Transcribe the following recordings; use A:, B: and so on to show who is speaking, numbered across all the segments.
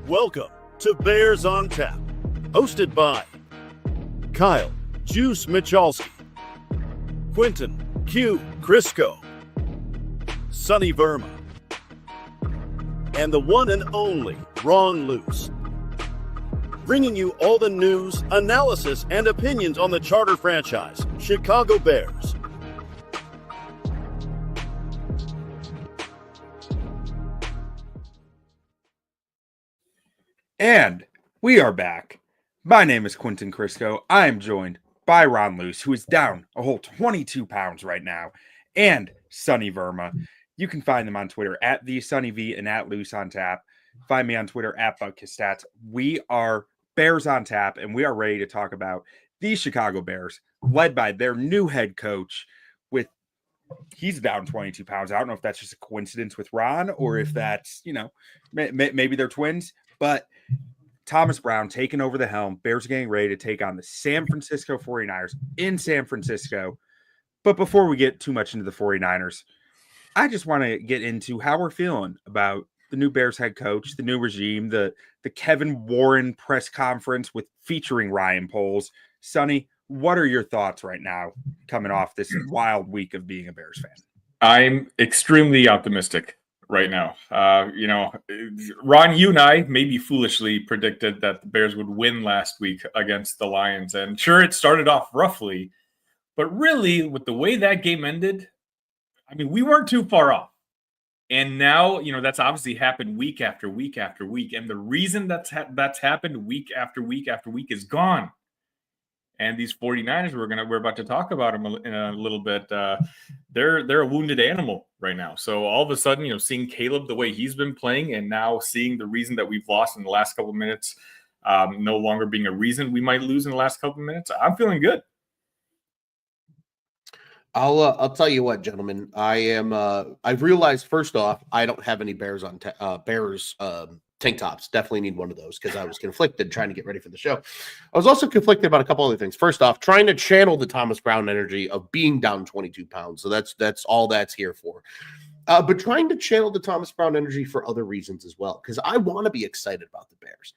A: Welcome to Bears on Tap, hosted by Kyle Juice Michalski, Quinten Krzysko, Sonny Verma, and the one and only Ron Luce. Bringing you all the news, analysis, and opinions on the charter franchise, Chicago Bears.
B: And we are back. My name is Quinten Krzysko. I am joined by Ron Luce, who is down a whole 22 pounds right now, and Sonny Verma. You can find them on Twitter at @TheSonnyV and at Luce on Tap. Find me on Twitter at BuckHisStats. We are Bears on Tap, and we are ready to talk about the Chicago Bears, led by their new head coach. He's down 22 pounds. I don't know if that's just a coincidence with Ron or if that's, maybe they're twins. But Thomas Brown taking over the helm. Bears getting ready to take on the San Francisco 49ers in San Francisco. But before we get too much into the 49ers, I just want to get into how we're feeling about the new Bears head coach, the new regime, the Kevin Warren press conference featuring Ryan Poles. Sonny, what are your thoughts right now coming off this wild week of being a Bears fan?
C: I'm extremely optimistic right now. Ron, you and I maybe foolishly predicted that the Bears would win last week against the Lions. And sure, it started off roughly, but really with the way that game ended, I mean, we weren't too far off. And now, that's obviously happened week after week after week. And the reason that's happened week after week after week is gone. And these 49ers, we're about to talk about them in a little bit. They're a wounded animal right now. So all of a sudden, seeing Caleb the way he's been playing, and now seeing the reason that we've lost in the last couple of minutes, no longer being a reason we might lose in the last couple of minutes, I'm feeling good.
D: I'll tell you what, gentlemen. I've realized first off, I don't have any Bears on Bears tank tops. Definitely need one of those because I was conflicted trying to get ready for the show. I was also conflicted about a couple other things. First off, trying to channel the Thomas Brown energy of being down 22 pounds. So that's all that's here for. But trying to channel the Thomas Brown energy for other reasons as well, because I want to be excited about the Bears.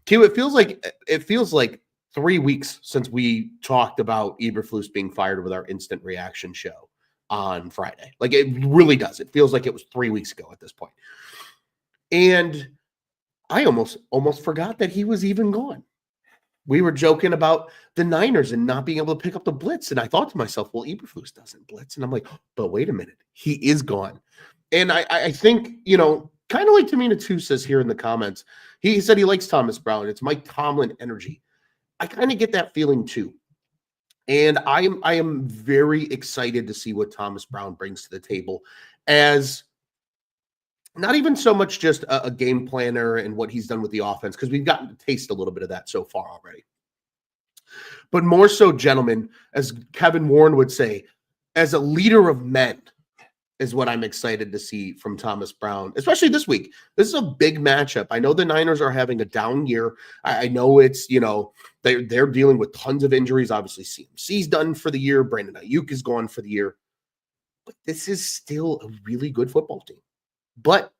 D: Q, it feels like 3 weeks since we talked about Eberflus being fired with our instant reaction show on Friday. Like, it really does. It feels like it was 3 weeks ago at this point. And I almost forgot that he was even gone. We were joking about the Niners and not being able to pick up the blitz. And I thought to myself, well, Eberflus doesn't blitz. And I'm like, but wait a minute. He is gone. And I think, kind of like Tamina 2 says here in the comments, he said he likes Thomas Brown. It's Mike Tomlin energy. I kind of get that feeling too. And I am very excited to see what Thomas Brown brings to the table as not even so much just a game planner and what he's done with the offense, because we've gotten to taste a little bit of that so far already. But more so, gentlemen, as Kevin Warren would say, as a leader of men is what I'm excited to see from Thomas Brown, especially this week. This is a big matchup. I know the Niners are having a down year. I know it's, they're dealing with tons of injuries. Obviously, CMC's done for the year. Brandon Ayuk is gone for the year. But this is still a really good football team. But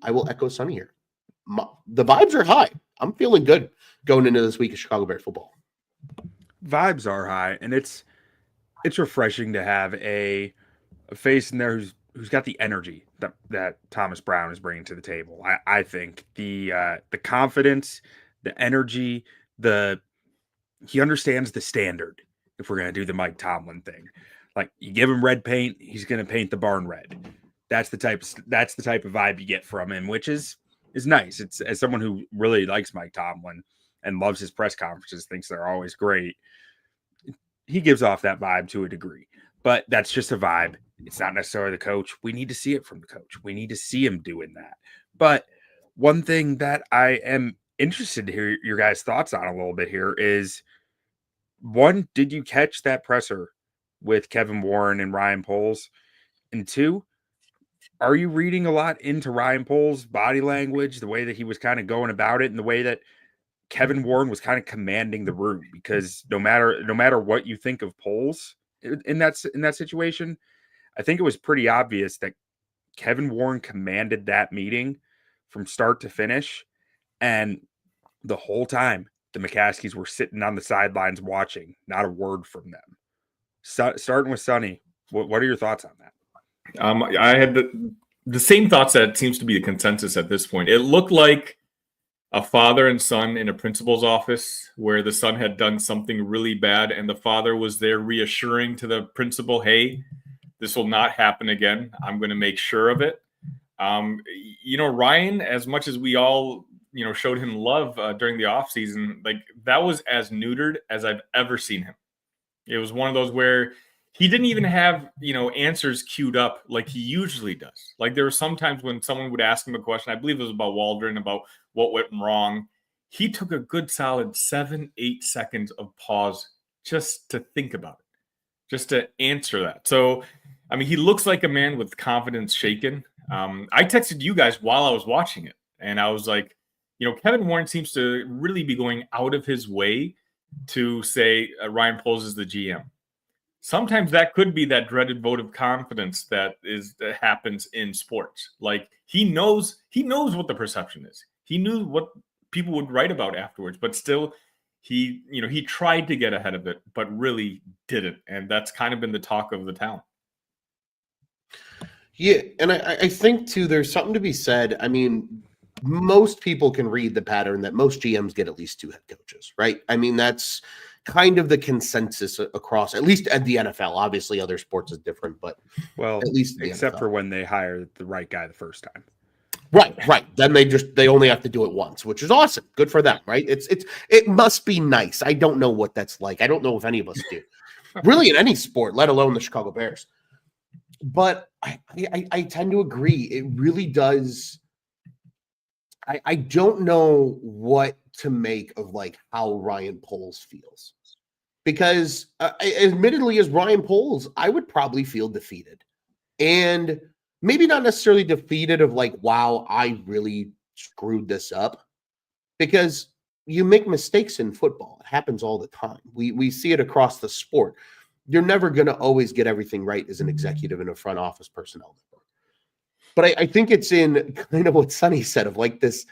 D: I will echo Sonny here. The vibes are high. I'm feeling good going into this week of Chicago Bears football.
B: Vibes are high, and it's refreshing to have a face in there who's got the energy that Thomas Brown is bringing to the table. I think the confidence, the energy, he understands the standard. If we're gonna do the Mike Tomlin thing, like, you give him red paint, he's gonna paint the barn red. That's the type of vibe you get from him, which is nice. It's, as someone who really likes Mike Tomlin and loves his press conferences, thinks they're always great, he gives off that vibe to a degree. But that's just a vibe. It's not necessarily the coach. We need to see it from the coach. We need to see him doing that. But one thing that I am interested to hear your guys' thoughts on a little bit here is, one, did you catch that presser with Kevin Warren and Ryan Poles? And two, are you reading a lot into Ryan Poles' body language, the way that he was kind of going about it, and the way that Kevin Warren was kind of commanding the room? Because no matter what you think of Poles in that situation, I think it was pretty obvious that Kevin Warren commanded that meeting from start to finish. And the whole time, the McCaskies were sitting on the sidelines watching, not a word from them. Starting with Sonny, what are your thoughts on that?
C: I had the same thoughts that seems to be the consensus at this point. It looked like a father and son in a principal's office where the son had done something really bad and the father was there reassuring to the principal, hey, this will not happen again. I'm going to make sure of it. Ryan, as much as we all, showed him love during the offseason, like that was as neutered as I've ever seen him. It was one of those where he didn't even have, answers queued up like he usually does. Like there were some times when someone would ask him a question, I believe it was about Waldron, about what went wrong. He took a good solid 7-8 seconds of pause just to think about it, just to answer that. So, I mean, he looks like a man with confidence shaken. I texted you guys while I was watching it, and I was like, Kevin Warren seems to really be going out of his way to say Ryan Poles is the GM. Sometimes that could be that dreaded vote of confidence that happens in sports. Like he knows what the perception is. He knew what people would write about afterwards, but still he tried to get ahead of it, but really didn't. And that's kind of been the talk of the town.
D: Yeah, and I think too, there's something to be said. I mean, most people can read the pattern that most GMs get at least 2 head coaches, right? I mean, that's kind of the consensus across, at least at the NFL. Obviously, other sports is different, but
B: well,
D: at least
B: except for when they hire the right guy the first time.
D: Right. Then they only have to do it once, which is awesome. Good for them, right? It must be nice. I don't know what that's like. I don't know if any of us do, really, in any sport, let alone the Chicago Bears. But I tend to agree. It really does. I don't know what to make of like how Ryan Poles feels, because admittedly, as Ryan Poles, I would probably feel defeated, and maybe not necessarily defeated of like, wow, I really screwed this up, because you make mistakes in football. It happens all the time. We see it across the sport. You're never going to always get everything right as an executive in a front office personnel. But I think it's in kind of what Sonny said of like this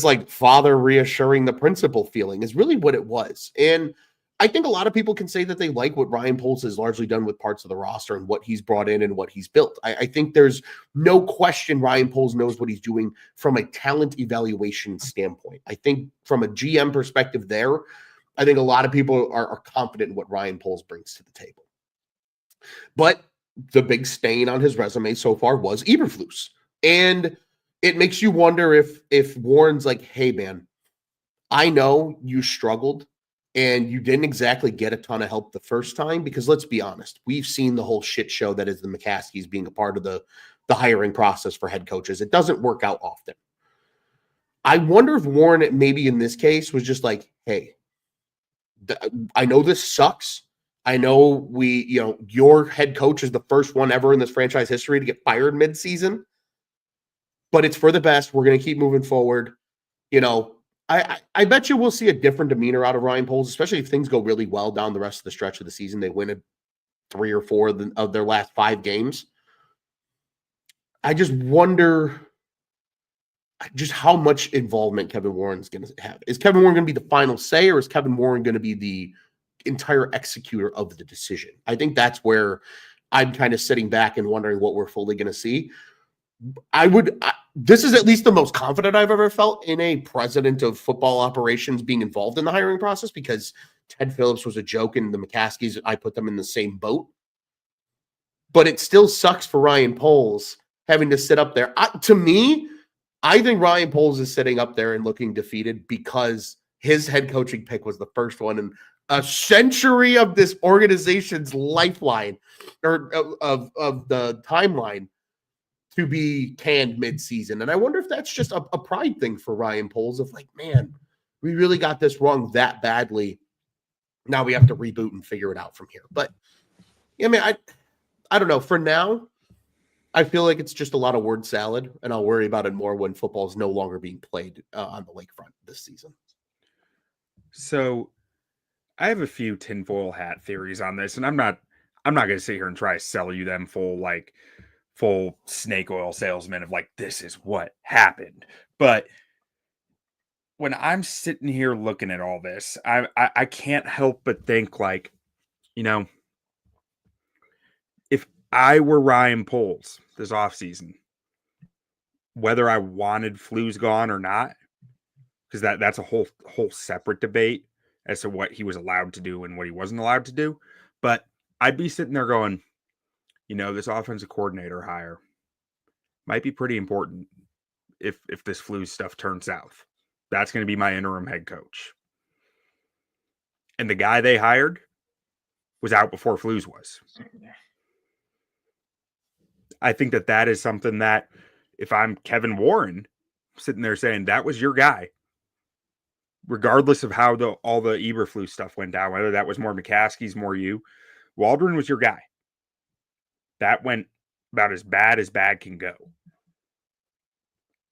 D: like father reassuring the principal feeling is really what it was. And I think a lot of people can say that they like what Ryan Poles has largely done with parts of the roster and what he's brought in and what he's built. I think there's no question Ryan Poles knows what he's doing from a talent evaluation standpoint. I think from a GM perspective there, I think a lot of people are confident in what Ryan Poles brings to the table. But the big stain on his resume so far was Eberflus. And it makes you wonder if Warren's like, hey, man, I know you struggled and you didn't exactly get a ton of help the first time, because let's be honest, we've seen the whole shit show that is the McCaskies being a part of the hiring process for head coaches. It doesn't work out often. I wonder if Warren, maybe in this case, was just like, hey, I know this sucks. I know your head coach is the first one ever in this franchise history to get fired mid-season, but it's for the best. We're going to keep moving forward. I bet you we'll see a different demeanor out of Ryan Poles, especially if things go really well down the rest of the stretch of the season. They win 3 or 4 of their last 5 games. I just wonder just how much involvement Kevin Warren's going to have. Is Kevin Warren going to be the final say, or is Kevin Warren going to be the entire executor of the decision? I think that's where I'm kind of sitting back and wondering what we're fully going to see. This is at least the most confident I've ever felt in a president of football operations being involved in the hiring process, because Ted Phillips was a joke and the McCaskies, I put them in the same boat. But it still sucks for Ryan Poles having to sit up there. To me, I think Ryan Poles is sitting up there and looking defeated because his head coaching pick was the first one in a century of this organization's lifeline, or of the timeline, to be canned mid-season. And I wonder if that's just a pride thing for Ryan Poles of like, man, we really got this wrong that badly. Now we have to reboot and figure it out from here. But yeah, I mean, I don't know. For now, I feel like it's just a lot of word salad, and I'll worry about it more when football is no longer being played on the lakefront this season.
B: So I have a few tinfoil hat theories on this, and I'm not going to sit here and try to sell you them full full snake oil salesman of like, this is what happened. But when I'm sitting here looking at all this, I can't help but think like, you know, if I were Ryan Poles this offseason, whether I wanted Flu's gone or not, because that's a whole separate debate as to what he was allowed to do and what he wasn't allowed to do. But I'd be sitting there going, you know, this offensive coordinator hire might be pretty important if this Flu stuff turns south. That's going to be my interim head coach. And the guy they hired was out before Flu's was. I think that is something that if I'm Kevin Warren sitting there saying that was your guy, regardless of how all the Eberflus stuff went down, whether that was more McCaskey's, more you, Waldron was your guy. That went about as bad can go.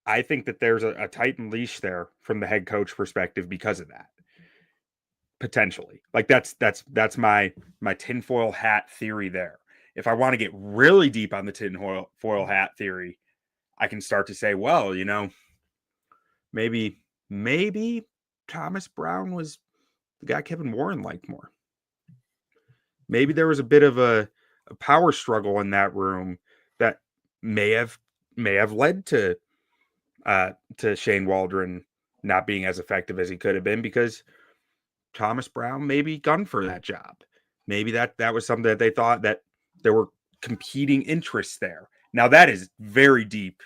B: I think that there's a tightened leash there from the head coach perspective because of that. Potentially. Like that's my tinfoil hat theory there. If I want to get really deep on the tinfoil hat theory, I can start to say, well, you know, maybe Thomas Brown was the guy Kevin Warren liked more. Maybe there was a bit of a power struggle in that room that may have led to Shane Waldron not being as effective as he could have been because Thomas Brown maybe gunned for that job. Maybe that was something that they thought that there were competing interests there. Now that is very deep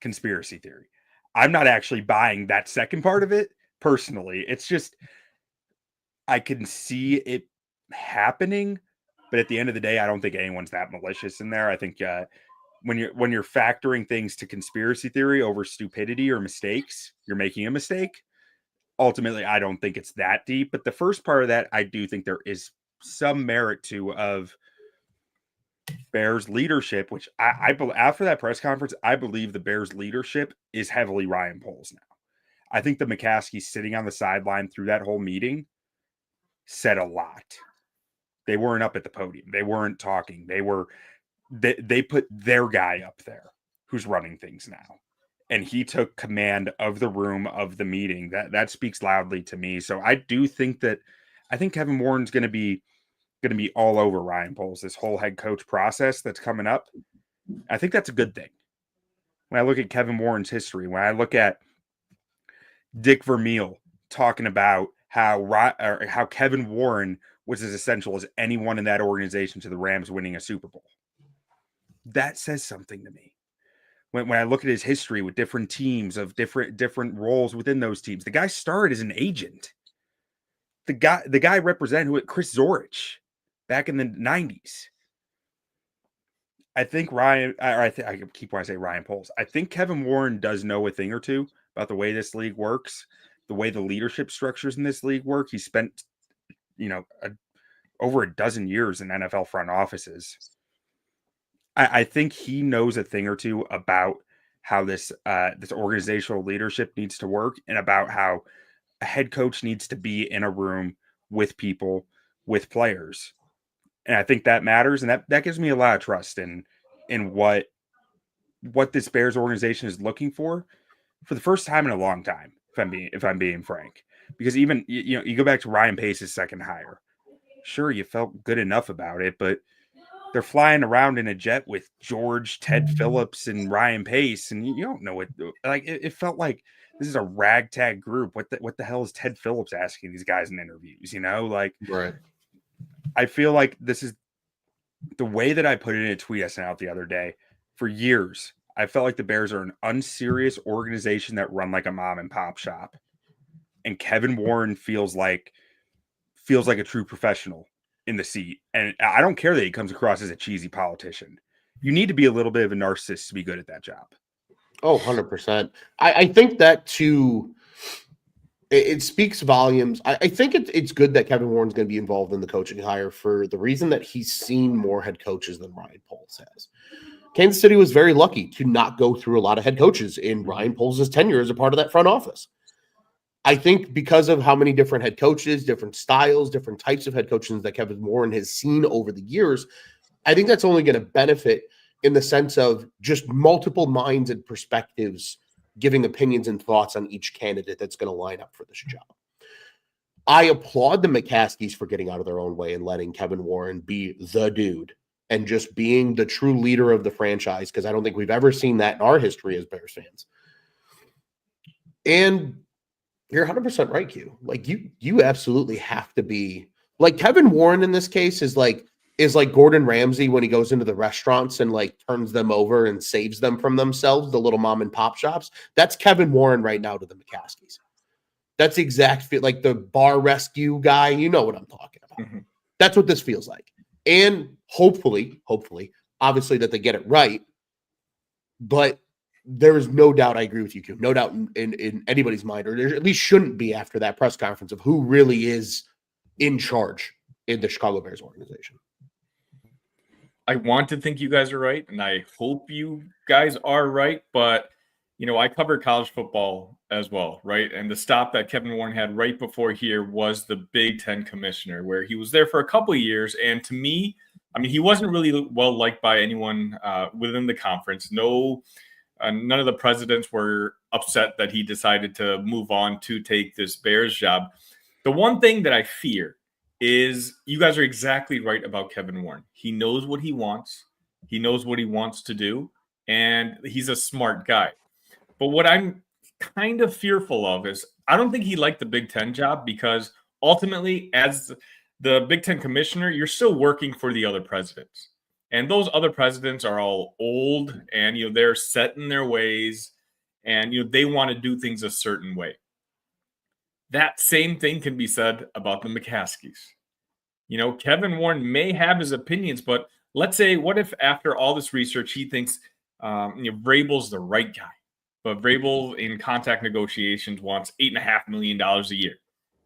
B: conspiracy theory. I'm not actually buying that second part of it personally. It's just, I can see it happening, but at the end of the day, I don't think anyone's that malicious in there. I think when you're factoring things to conspiracy theory over stupidity or mistakes, you're making a mistake. Ultimately, I don't think it's that deep, but the first part of that, I do think there is some merit to of Bears leadership, which I after that press conference, I believe the Bears leadership is heavily Ryan Poles now. I think the McCaskey sitting on the sideline through that whole meeting said a lot. They weren't up at the podium. They weren't talking. They put their guy up there who's running things now. And he took command of the room, of the meeting. That speaks loudly to me. So I do think I think Kevin Warren's going to be all over Ryan Poles, this whole head coach process that's coming up. I think that's a good thing. When I look at Kevin Warren's history, when I look at Dick Vermeil talking about how Kevin Warren was as essential as anyone in that organization to the Rams winning a Super Bowl, that says something to me. When I look at his history with different teams of different roles within those teams, the guy started as an agent. The guy represented Chris Zorich back in the 90s. I think I keep wanting to say Ryan Poles. I think Kevin Warren does know a thing or two about the way this league works, the way the leadership structures in this league work. He spent, over a dozen years in NFL front offices. I think he knows a thing or two about how this organizational leadership needs to work and about how a head coach needs to be in a room with people, with players. And I think that matters. And that gives me a lot of trust in what this Bears organization is looking for the first time in a long time, if I'm being frank. Because even, you go back to Ryan Pace's second hire. Sure, you felt good enough about it, but they're flying around in a jet with George, Ted Phillips, and Ryan Pace, and you don't know what. Like it felt like this is a ragtag group. What the hell is Ted Phillips asking these guys in interviews?
D: Right.
B: I feel like this is the way that I put it in a tweet I sent out the other day. For years, I felt like the Bears are an unserious organization that run like a mom and pop shop, and Kevin Warren feels like a true professional in the seat. And I don't care that he comes across as a cheesy politician. You need to be a little bit of a narcissist to be good at that job.
D: Oh, 100%. I think that too, it speaks volumes. I think it's good that Kevin Warren's going to be involved in the coaching hire for the reason that he's seen more head coaches than Ryan Poles has. Kansas City was very lucky to not go through a lot of head coaches in Ryan Poles' tenure as a part of that front office. I think because of how many different head coaches, different styles, different types of head coaches that Kevin Warren has seen over the years, I think that's only going to benefit in the sense of just multiple minds and perspectives giving opinions and thoughts on each candidate that's going to line up for this job. I applaud the McCaskies for getting out of their own way and letting Kevin Warren be the dude and just being the true leader of the franchise, because I don't think we've ever seen that in our history as Bears fans. And you're 100% right, Q. Like you absolutely have to be like Kevin Warren in this case is like Gordon Ramsay when he goes into the restaurants and like turns them over and saves them from themselves, the little mom and pop shops. That's Kevin Warren right now to the McCaskies. That's the exact feel, like the bar rescue guy. You know what I'm talking about. Mm-hmm. That's what this feels like. And hopefully, obviously that they get it right. But there is no doubt, I agree with you, Q, no doubt in anybody's mind, or there at least shouldn't be after that press conference, of who really is in charge in the Chicago Bears organization.
C: I want to think you guys are right, and I hope you guys are right, but I cover college football as well, right? And the stop that Kevin Warren had right before here was the Big Ten commissioner, where he was there for a couple of years. And to me, he wasn't really well liked by anyone within the conference. None of the presidents were upset that he decided to move on to take this Bears job. The one thing that I fear is you guys are exactly right about Kevin Warren. He knows what he wants. He knows what he wants to do. And he's a smart guy. But what I'm kind of fearful of is I don't think he liked the Big Ten job, because ultimately, as the Big Ten commissioner, you're still working for the other presidents. And those other presidents are all old, and they're set in their ways, and they want to do things a certain way. That same thing can be said about the McCaskies. Kevin Warren may have his opinions, but let's say, what if after all this research, he thinks Vrabel's the right guy? But Vrabel in contract negotiations wants $8.5 million a year.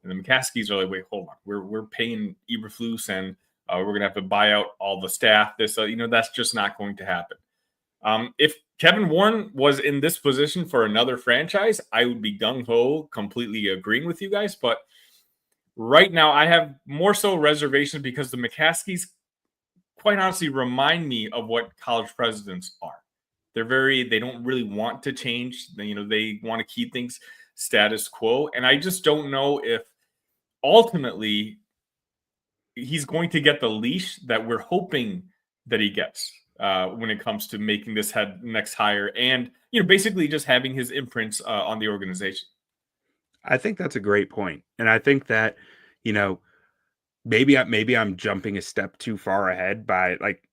C: And the McCaskies are like, wait, hold on. We're paying Eberflus, and we're going to have to buy out all the staff. That's just not going to happen. If Kevin Warren was in this position for another franchise, I would be gung-ho, completely agreeing with you guys. But right now, I have more so reservations because the McCaskies, quite honestly, remind me of what college presidents are. They don't really want to change. They want to keep things status quo. And I just don't know if ultimately he's going to get the leash that we're hoping that he gets when it comes to making this next hire and, basically just having his imprints on the organization.
B: I think that's a great point. And I think that, maybe I'm jumping a step too far ahead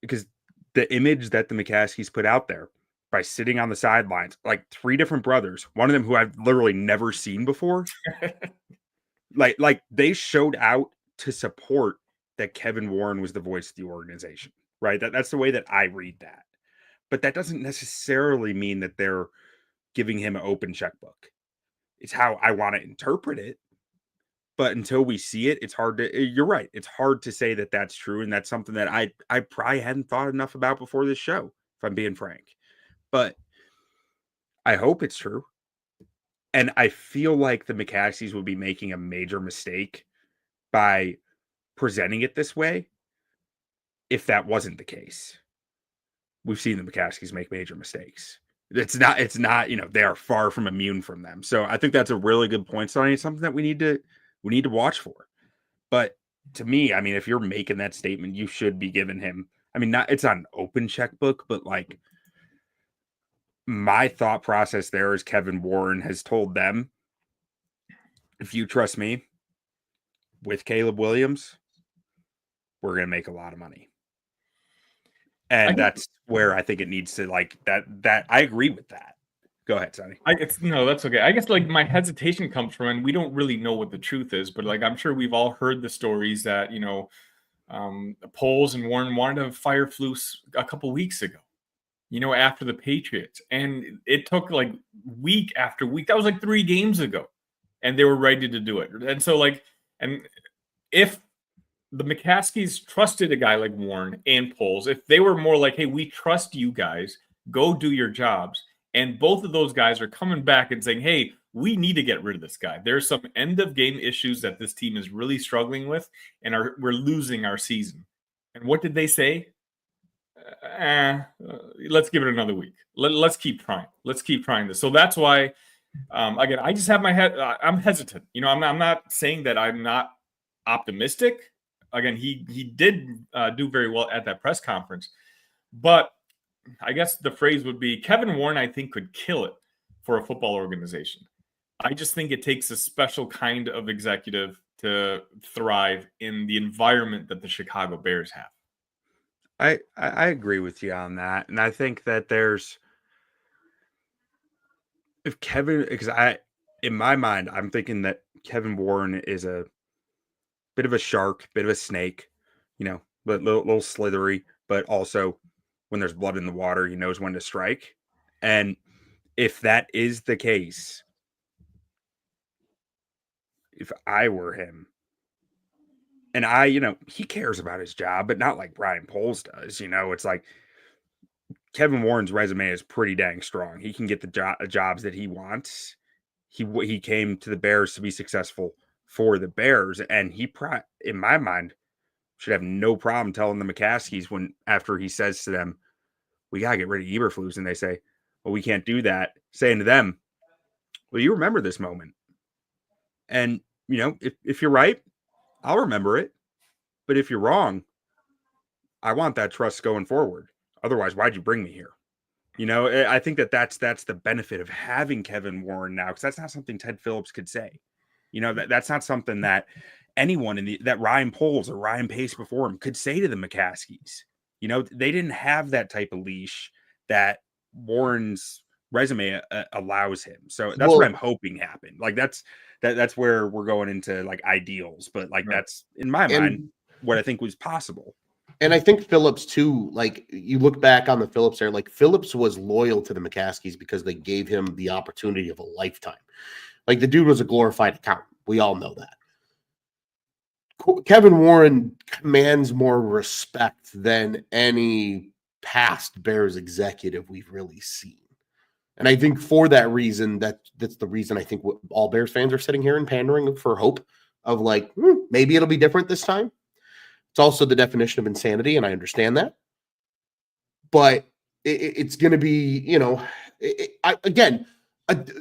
B: because the image that the McCaskies put out there by sitting on the sidelines, like 3 different brothers, one of them who I've literally never seen before, like they showed out to support that Kevin Warren was the voice of the organization, right? That's the way that I read that. But that doesn't necessarily mean that they're giving him an open checkbook. It's how I want to interpret it. But until we see it, it's hard to, you're right. It's hard to say that that's true. And that's something that I probably hadn't thought enough about before this show, if I'm being frank. But I hope it's true. And I feel like the McCaskies would be making a major mistake by presenting it this way if that wasn't the case. We've seen the McCaskies make major mistakes. It's not, they are far from immune from them. So I think that's a really good point, Sonny. It's something that we need to watch for. But to me, if you're making that statement, you should be giving him, it's not an open checkbook, but like, my thought process there is Kevin Warren has told them, if you trust me with Caleb Williams, we're going to make a lot of money. And that's where I think it needs to that I agree with that. Go ahead, Sonny.
C: No, that's okay. I guess my hesitation comes from, and we don't really know what the truth is, but I'm sure we've all heard the stories that, Poles and Warren wanted to fire Flus a couple weeks ago. After the Patriots. And it took week after week. That was 3 games ago. And they were ready to do it. And so and if the McCaskies trusted a guy like Warren and Poles, if they were more like, hey, we trust you guys, go do your jobs. And both of those guys are coming back and saying, hey, we need to get rid of this guy. There's some end of game issues that this team is really struggling with, and we're losing our season. And what did they say? let's give it another week. Let's keep trying. Let's keep trying this. So that's why, again, I just have my head. I'm hesitant. I'm not saying that I'm not optimistic. Again, he did do very well at that press conference, but I guess the phrase would be Kevin Warren, I think, could kill it for a football organization. I just think it takes a special kind of executive to thrive in the environment that the Chicago Bears have.
B: I agree with you on that. And I think that in my mind, I'm thinking that Kevin Warren is a bit of a shark, bit of a snake, but little slithery, but also when there's blood in the water, he knows when to strike. And if that is the case, if I were him, and he cares about his job, but not like Brian Poles does. It's like Kevin Warren's resume is pretty dang strong. He can get the jobs that he wants. He came to the Bears to be successful for the Bears, and he, in my mind, should have no problem telling the McCaskies after he says to them, "We gotta get rid of Eberflus," and they say, "Well, we can't do that." Saying to them, "Well, you remember this moment, and if you're right, I'll remember it. But if you're wrong, I want that trust going forward. Otherwise, why'd you bring me here?" I think that's the benefit of having Kevin Warren now, because that's not something Ted Phillips could say. That's not something that anyone that Ryan Poles or Ryan Pace before him could say to the McCaskies. They didn't have that type of leash that Warren's resume allows him. So that's what I'm hoping happened. Like that's where we're going into like ideals, but like that's in my mind what I think was possible.
D: And I think Phillips too, like you look back on the Phillips there, like Phillips was loyal to the McCaskies because they gave him the opportunity of a lifetime. Like the dude was a glorified accountant. We all know that. Kevin Warren commands more respect than any past Bears executive we've really seen. And I think for that reason, that's the reason I think all Bears fans are sitting here and pandering for hope of like, maybe it'll be different this time. It's also the definition of insanity, and I understand that. But it's going to be,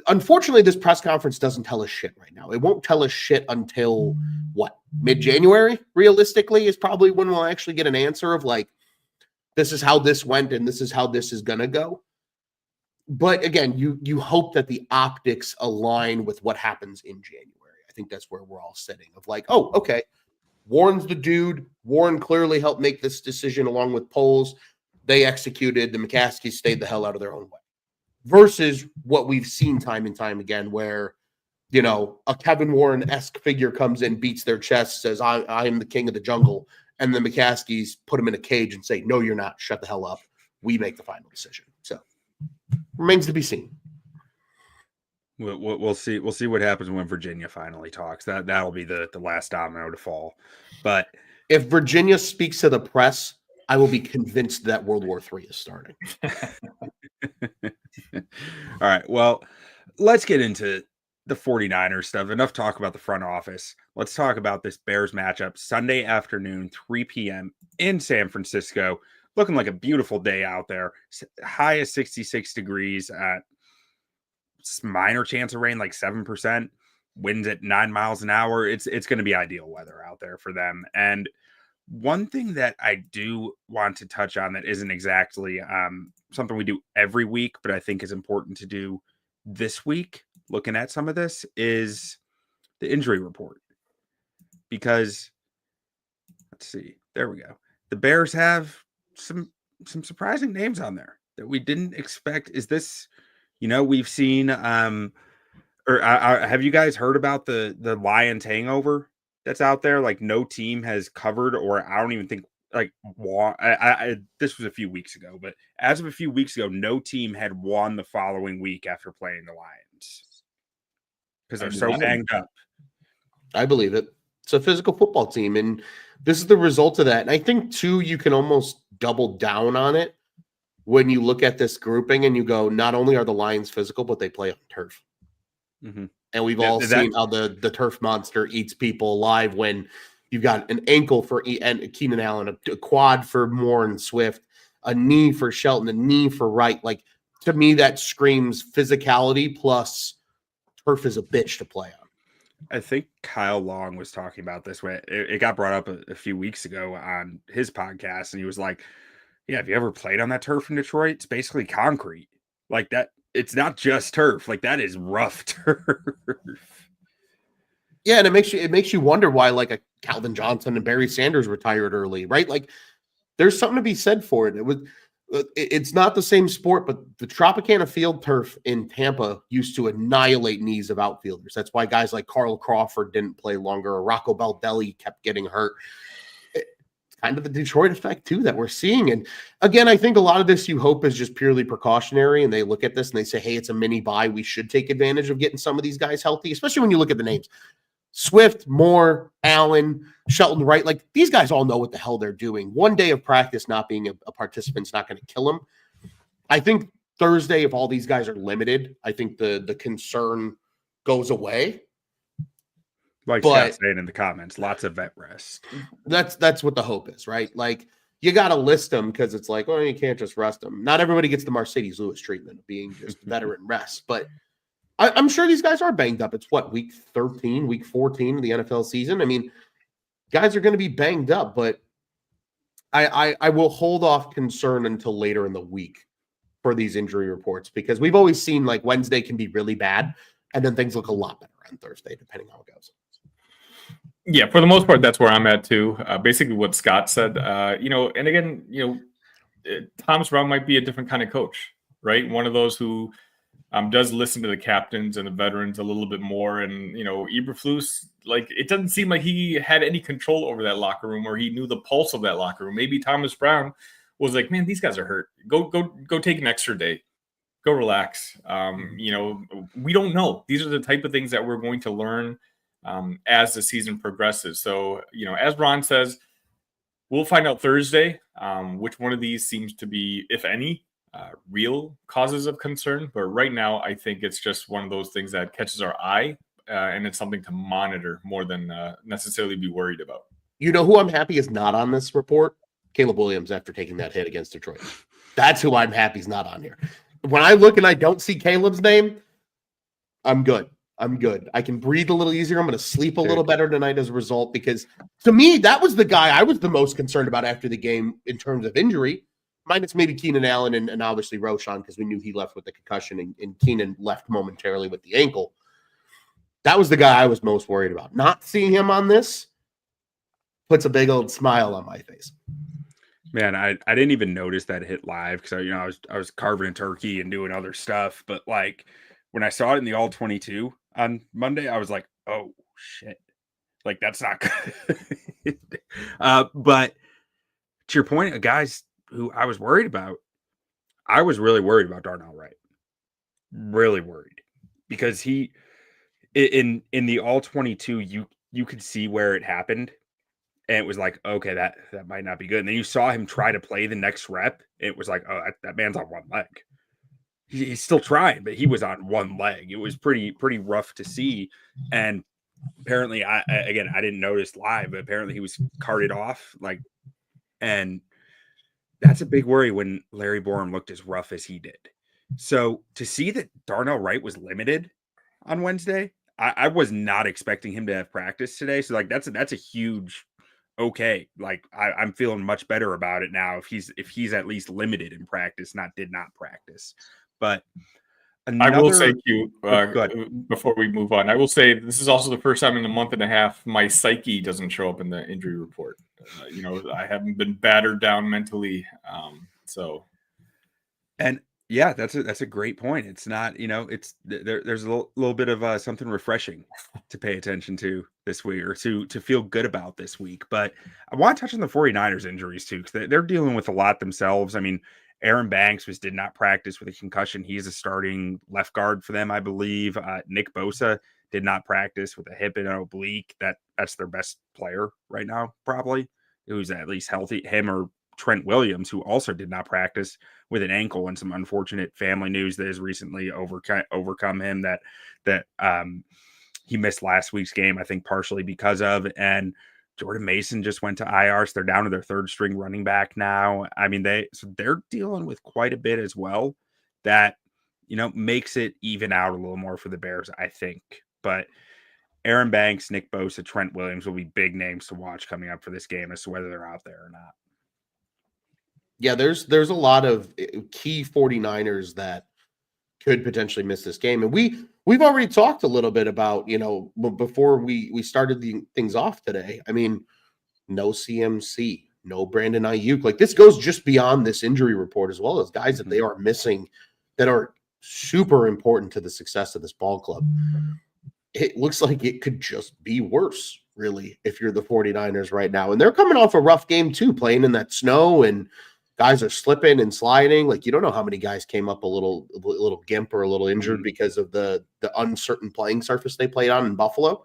D: unfortunately, this press conference doesn't tell us shit right now. It won't tell us shit until what? Mid-January, realistically, is probably when we'll actually get an answer of like, this is how this went and this is how this is going to go. But again, you hope that the optics align with what happens in January. I think that's where we're all sitting of like, oh, okay, Warren's the dude. Warren clearly helped make this decision along with Poles. They executed. The McCaskies stayed the hell out of their own way. Versus what we've seen time and time again where, a Kevin Warren-esque figure comes in, beats their chest, says, I am the king of the jungle. And the McCaskies put him in a cage and say, no, you're not. Shut the hell up. We make the final decision. So remains to be seen.
B: We'll see. We'll see what happens when Virginia finally talks. That'll be the last domino to fall. But
D: if Virginia speaks to the press, I will be convinced that World War III is starting.
B: All right. Well, let's get into the 49ers stuff. Enough talk about the front office. Let's talk about this Bears matchup Sunday afternoon, 3 p.m. in San Francisco. Looking like a beautiful day out there. High of 66 degrees at minor chance of rain, like 7%. Winds at 9 miles an hour. It's going to be ideal weather out there for them. And one thing that I do want to touch on that isn't exactly something we do every week, but I think is important to do this week, looking at some of this, is the injury report. Because, let's see, there we go. The Bears have some surprising names on there that we didn't expect. Is this, we've seen, have you guys heard about the Lions hangover that's out there? Like no team has covered, or I don't even think like won. This was a few weeks ago, but as of a few weeks ago, no team had won the following week after playing the Lions because they're so banged up.
D: I believe it. It's a physical football team, and this is the result of that. And I think too, you can almost double down on it when you look at this grouping and you go, not only are the Lions physical, but they play on turf.
B: Mm-hmm.
D: And we've all seen how the turf monster eats people alive when you've got an ankle for and Keenan Allen, a quad for Moore and Swift, a knee for Shelton, a knee for Wright. Like, to me, that screams physicality plus turf is a bitch to play on.
B: I think Kyle Long was talking about this way. It got brought up a few weeks ago on his podcast, and he was like, yeah, have you ever played on that turf in Detroit? It's basically concrete. Like that, it's not just turf. Like that is rough turf.
D: Yeah, and it makes you wonder why like a Calvin Johnson and Barry Sanders retired early, right? Like there's something to be said for it. It's not the same sport, but the Tropicana field turf in Tampa used to annihilate knees of outfielders. That's why guys like Carl Crawford didn't play longer, or Rocco Baldelli kept getting hurt. It's kind of the Detroit effect too that we're seeing. And again, I think a lot of this you hope is just purely precautionary, and they look at this and they say, hey, it's a mini bye. We should take advantage of getting some of these guys healthy, especially when you look at the names. Swift, Moore, Allen, Shelton, Wright, like these guys all know what the hell they're doing. One day of practice not being a participant's not going to kill them. I think Thursday, if all these guys are limited, I think the concern goes away.
B: Like Scott saying in the comments, lots of vet rest.
D: That's what the hope is, right? Like you got to list them because it's like, oh, you can't just rest them. Not everybody gets the Mercedes Lewis treatment of being just veteran rest, but I'm sure these guys are banged up. It's what, week 13, week 14 of the NFL season. I mean, guys are going to be banged up, but I will hold off concern until later in the week for these injury reports, because we've always seen like Wednesday can be really bad, and then things look a lot better on Thursday, depending on how it goes.
C: Yeah, for the most part, that's where I'm at too. Basically what Scott said, and again, Thomas Brown might be a different kind of coach, right? One of those who does listen to the captains and the veterans a little bit more. And, Eberflus, like, it doesn't seem like he had any control over that locker room, or he knew the pulse of that locker room. Maybe Thomas Brown was like, man, these guys are hurt. Go take an extra day. Go relax. We don't know. These are the type of things that we're going to learn as the season progresses. So, as Ron says, we'll find out Thursday which one of these seems to be, if any, real causes of concern. But right now, I think it's just one of those things that catches our eye, and it's something to monitor more than necessarily be worried about.
D: You know who I'm happy is not on this report? Caleb Williams, after taking that hit against Detroit. That's who I'm happy is not on here. When I look and I don't see Caleb's name, I'm good. I can breathe a little easier. I'm going to sleep a little better tonight as a result, because to me, that was the guy I was the most concerned about after the game in terms of injury. Minus maybe Keenan Allen and obviously Roschon, because we knew he left with the concussion, and Keenan left momentarily with the ankle. That was the guy I was most worried about. Not seeing him on this puts a big old smile on my face.
B: Man, I didn't even notice that hit live because I was carving a turkey and doing other stuff. But like when I saw it in the All 22 on Monday, I was like, oh shit, like that's not good. But to your point, guys who I was worried about, I was really worried about Darnell Wright. Really worried, because he in the All 22, you could see where it happened. And it was like, okay, that might not be good. And then you saw him try to play the next rep. It was like, oh, that man's on one leg. He's still trying, but he was on one leg. It was pretty rough to see. And apparently, I didn't notice live, but apparently he was carted off. And that's a big worry when Larry Borum looked as rough as he did. So to see that Darnell Wright was limited on Wednesday, I was not expecting him to have practice today. So like that's a huge. Okay, like I'm feeling much better about it now. If he's at least limited in practice, did not practice. But
C: I will say to you before we move on, I will say this is also the first time in a month and a half my psyche doesn't show up in the injury report. I haven't been battered down mentally.
B: And yeah, that's a great point. It's not, it's there's a little bit of something refreshing to pay attention to this week, or to feel good about this week. But I want to touch on the 49ers injuries too, because they're dealing with a lot themselves. I mean, Aaron Banks did not practice with a concussion. He's a starting left guard for them, I believe. Nick Bosa did not practice with a hip and an oblique. That's their best player right now, probably, who's at least healthy. Him or Trent Williams, who also did not practice with an ankle, and some unfortunate family news that has recently overcome him that he missed last week's game, I think partially because of. And Jordan Mason just went to IR, so they're down to their third string running back now. I mean, they're dealing with quite a bit as well that, makes it even out a little more for the Bears, I think. But Aaron Banks, Nick Bosa, Trent Williams will be big names to watch coming up for this game as to whether they're out there or not.
D: Yeah, there's a lot of key 49ers that could potentially miss this game. And we've already talked a little bit about, before we started the things off today. I mean, no CMC, no Brandon Ayuk. Like, this goes just beyond this injury report, as well as guys that they are missing that are super important to the success of this ball club. It looks like it could just be worse, really, if you're the 49ers right now. And they're coming off a rough game too, playing in that snow, and guys are slipping and sliding. Like, you don't know how many guys came up a little gimp or a little injured because of the uncertain playing surface they played on in Buffalo.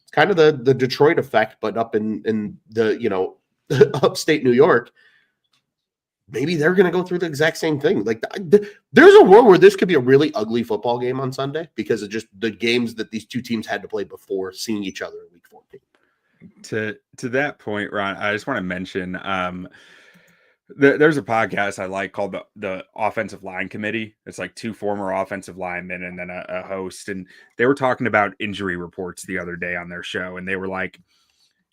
D: It's kind of the Detroit effect, but up in the, upstate New York. Maybe they're going to go through the exact same thing. Like, there's a world where this could be a really ugly football game on Sunday because of just the games that these two teams had to play before seeing each other in Week 14.
B: To that point, Ron, I just want to mention there's a podcast I like called the Offensive Line Committee. It's like two former offensive linemen and then a host, and they were talking about injury reports the other day on their show, and they were like,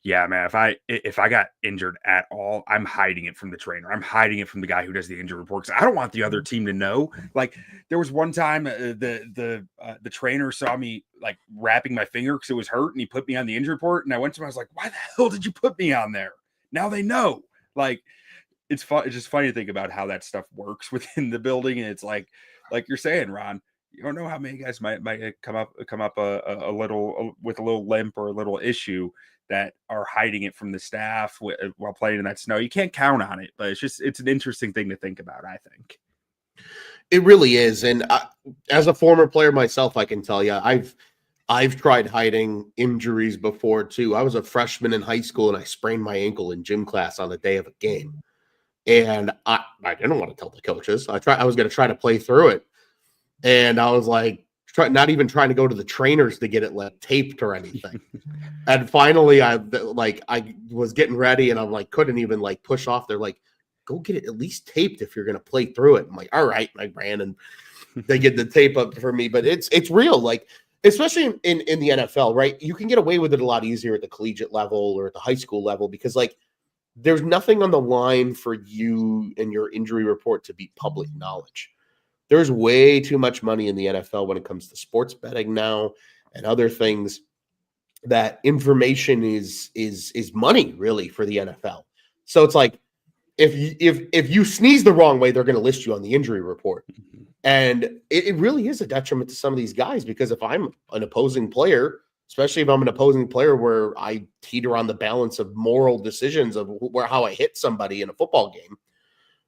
B: yeah, man, if I got injured at all, I'm hiding it from the trainer. I'm hiding it from the guy who does the injury reports. I don't want the other team to know. Like, there was one time the trainer saw me like wrapping my finger because it was hurt, and he put me on the injury report. And I went to him, I was like, "Why the hell did you put me on there?" Now they know. Like, it's fun. It's just funny to think about how that stuff works within the building, and it's like you're saying, Ron. You don't know how many guys might come up a little with a little limp or a little issue that are hiding it from the staff while playing in that snow. You can't count on it, but it's an interesting thing to think about, I think.
D: It really is. And as a former player myself, I can tell you, I've tried hiding injuries before too. I was a freshman in high school and I sprained my ankle in gym class on the day of a game. And I didn't want to tell the coaches. I was going to try to play through it. And I was like, not even trying to go to the trainers to get it like taped or anything. And finally I was getting ready and I'm like, couldn't even like push off. They're like, go get it at least taped if you're going to play through it. I'm like, all right. And I ran and they get the tape up for me, but it's real. Like, especially in the NFL, right? You can get away with it a lot easier at the collegiate level or at the high school level because like there's nothing on the line for you and your injury report to be public knowledge. There's way too much money in the NFL when it comes to sports betting now and other things. That information is money really for the NFL. So it's like if you sneeze the wrong way, they're going to list you on the injury report, and it really is a detriment to some of these guys because if I'm an opposing player, especially if I'm an opposing player where I teeter on the balance of moral decisions of how I hit somebody in a football game,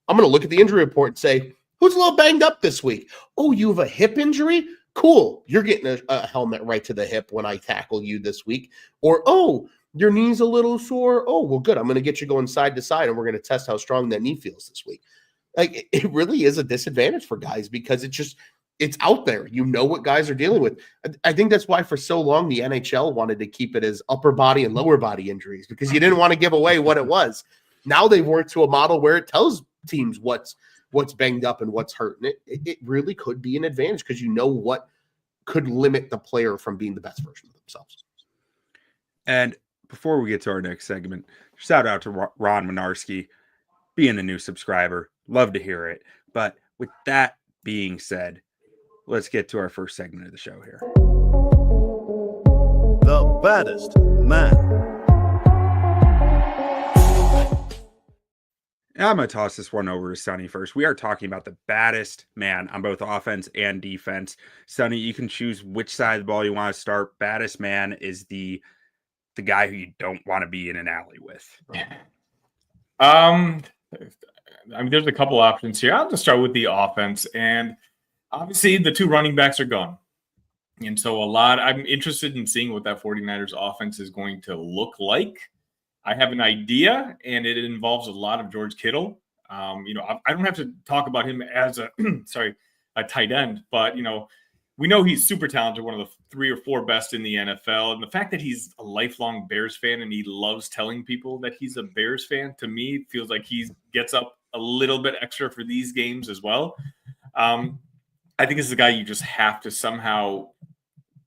D: I'm going to look at the injury report and say, who's a little banged up this week? Oh, you have a hip injury? Cool. You're getting a helmet right to the hip when I tackle you this week. Or, oh, your knee's a little sore. Oh, well, good. I'm going to get you going side to side, and we're going to test how strong that knee feels this week. Like, it really is a disadvantage for guys because it's out there. You know what guys are dealing with. I think that's why for so long the NHL wanted to keep it as upper body and lower body injuries because you didn't want to give away what it was. Now they've worked to a model where it tells teams what's banged up and what's hurt. And it really could be an advantage because you know what could limit the player from being the best version of themselves.
B: And before we get to our next segment, shout out to Ron Minarski being a new subscriber. Love to hear it. But with that being said, let's get to our first segment of the show here.
A: The baddest man.
B: I'm going to toss this one over to Sonny first. We are talking about the baddest man on both offense and defense. Sonny, you can choose which side of the ball you want to start. Baddest man is the guy who you don't want to be in an alley with.
C: I mean, there's a couple options here. I'll just start with the offense. And obviously, the two running backs are gone. And so I'm interested in seeing what that 49ers offense is going to look like. I have an idea, and it involves a lot of George Kittle. I don't have to talk about him as a tight end, but we know he's super talented, one of the 3 or 4 best in the NFL. And the fact that he's a lifelong Bears fan and he loves telling people that he's a Bears fan, to me, feels like he gets up a little bit extra for these games as well. I think this is a guy you just have to somehow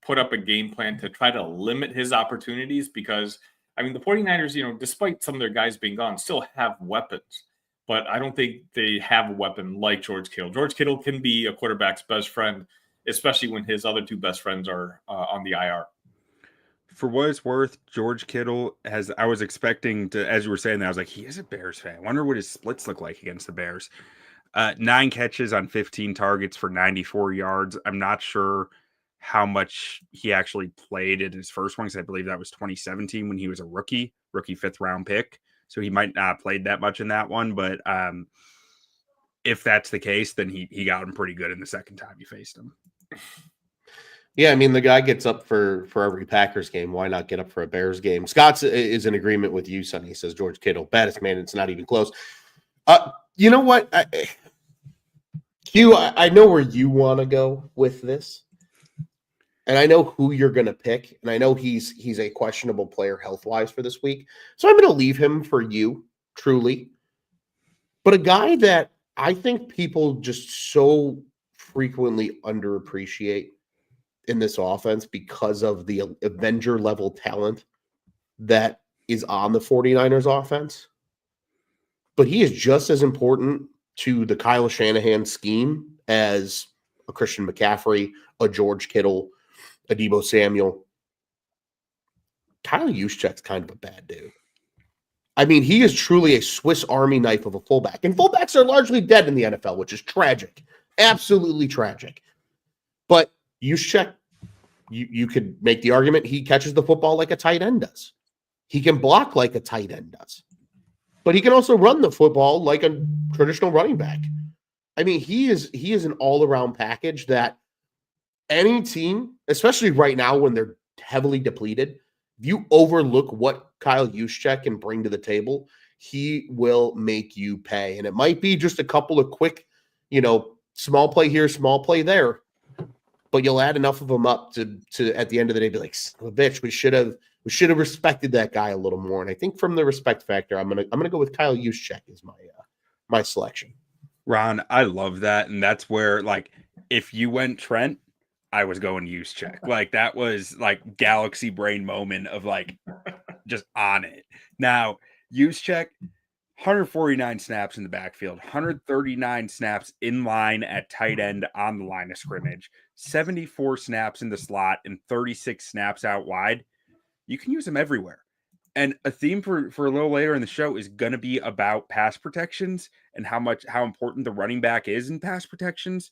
C: put up a game plan to try to limit his opportunities because, I mean, the 49ers, despite some of their guys being gone, still have weapons. But I don't think they have a weapon like George Kittle. George Kittle can be a quarterback's best friend, especially when his other 2 best friends are on the IR.
B: For what it's worth, George Kittle I was expecting to, as you were saying that, I was like, he is a Bears fan. I wonder what his splits look like against the Bears. 9 catches on 15 targets for 94 yards. I'm not sure how much he actually played in his first one, because I believe that was 2017 when he was a rookie 5th round pick. So he might not have played that much in that one, but if that's the case, then he got him pretty good in the second time he faced him.
D: Yeah, I mean, the guy gets up for every Packers game. Why not get up for a Bears game? Scott is in agreement with you, son. He says George Kittle, baddest man. It's not even close. You know what? Hugh, I know where you want to go with this. And I know who you're going to pick. And I know he's a questionable player health-wise for this week. So I'm going to leave him for you, truly. But a guy that I think people just so frequently underappreciate in this offense because of the Avenger-level talent that is on the 49ers offense. But he is just as important to the Kyle Shanahan scheme as a Christian McCaffrey, a George Kittle, a Deebo Samuel. Kyle Juszczyk's kind of a bad dude. I mean, he is truly a Swiss Army knife of a fullback. And fullbacks are largely dead in the NFL, which is tragic. Absolutely tragic. But Juszczyk, you could make the argument he catches the football like a tight end does. He can block like a tight end does. But he can also run the football like a traditional running back. I mean, he is an all-around package that any team, especially right now when they're heavily depleted, if you overlook what Kyle Juszczyk can bring to the table, he will make you pay. And it might be just a couple of quick, small play here, small play there, but you'll add enough of them up to at the end of the day be like, son of a bitch, we should have respected that guy a little more. And I think from the respect factor, I'm gonna go with Kyle Juszczyk as my selection.
B: Ron, I love that, and that's where, like, if you went Trent, I was going Juszczyk. Like, that was like galaxy brain moment of like just on it. Now, Juszczyk, 149 snaps in the backfield, 139 snaps in line at tight end on the line of scrimmage, 74 snaps in the slot, and 36 snaps out wide. You can use him everywhere. And a theme for a little later in the show is going to be about pass protections and how important the running back is in pass protections.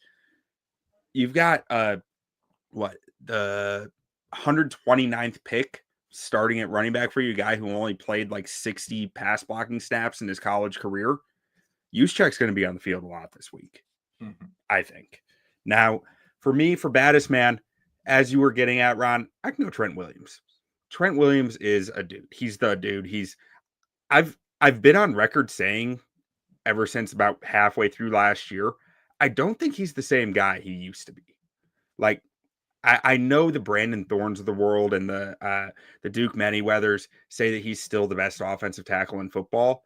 B: You've got the 129th pick starting at running back for you, a guy who only played like 60 pass blocking snaps in his college career. Juszczyk's going to be on the field a lot this week, I think. Now, for me, for baddest man, as you were getting at, Ron, I can go Trent Williams. Trent Williams is a dude. He's the dude. I've been on record saying ever since about halfway through last year, I don't think he's the same guy he used to be. Like, I know the Brandon Thorns of the world and the Duke Manyweathers say that he's still the best offensive tackle in football.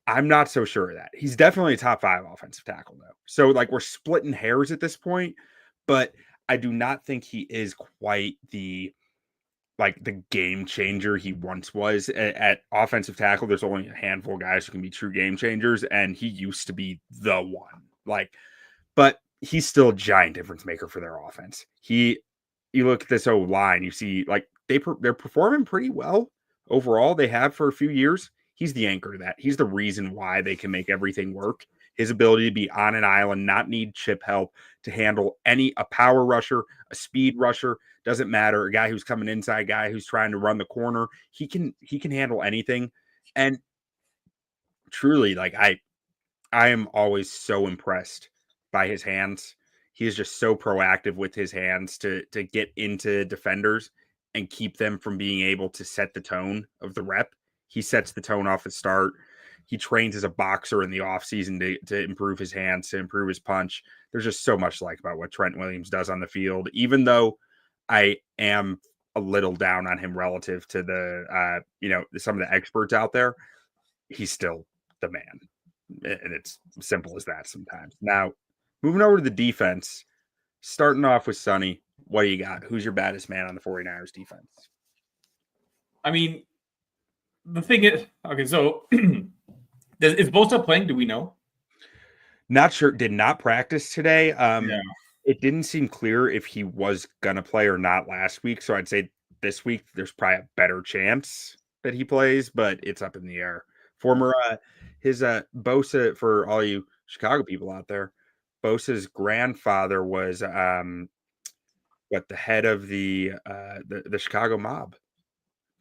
B: I'm not so sure of that. He's definitely a top 5 offensive tackle, though. So, like, we're splitting hairs at this point, but I do not think he is quite the game changer he once was at offensive tackle. There's only a handful of guys who can be true game changers, and he used to be the one. But he's still a giant difference maker for their offense. You look at this O-line, you see they're performing pretty well overall. They have for a few years. He's the anchor to that. He's the reason why they can make everything work. His ability to be on an island, not need chip help, to handle a power rusher, a speed rusher, doesn't matter. A guy who's coming inside, guy who's trying to run the corner. He can handle anything. And truly, I am always so impressed by his hands. He is just so proactive with his hands to get into defenders and keep them from being able to set the tone of the rep. He sets the tone off the start. He trains as a boxer in the offseason to improve his hands, to improve his punch. There's just so much to like about what Trent Williams does on the field, even though I am a little down on him relative to the, some of the experts out there. He's still the man. And it's simple as that sometimes. Now, moving over to the defense, starting off with Sonny, what do you got? Who's your baddest man on the 49ers defense?
C: I mean, the thing is, okay, so is Bosa playing? Do we know?
B: Not sure. Did not practice today.
C: Yeah.
B: It didn't seem clear if he was going to play or not last week. So I'd say this week there's probably a better chance that he plays, but it's up in the air. His Bosa, for all you Chicago people out there, Bosa's grandfather was the head of the Chicago mob.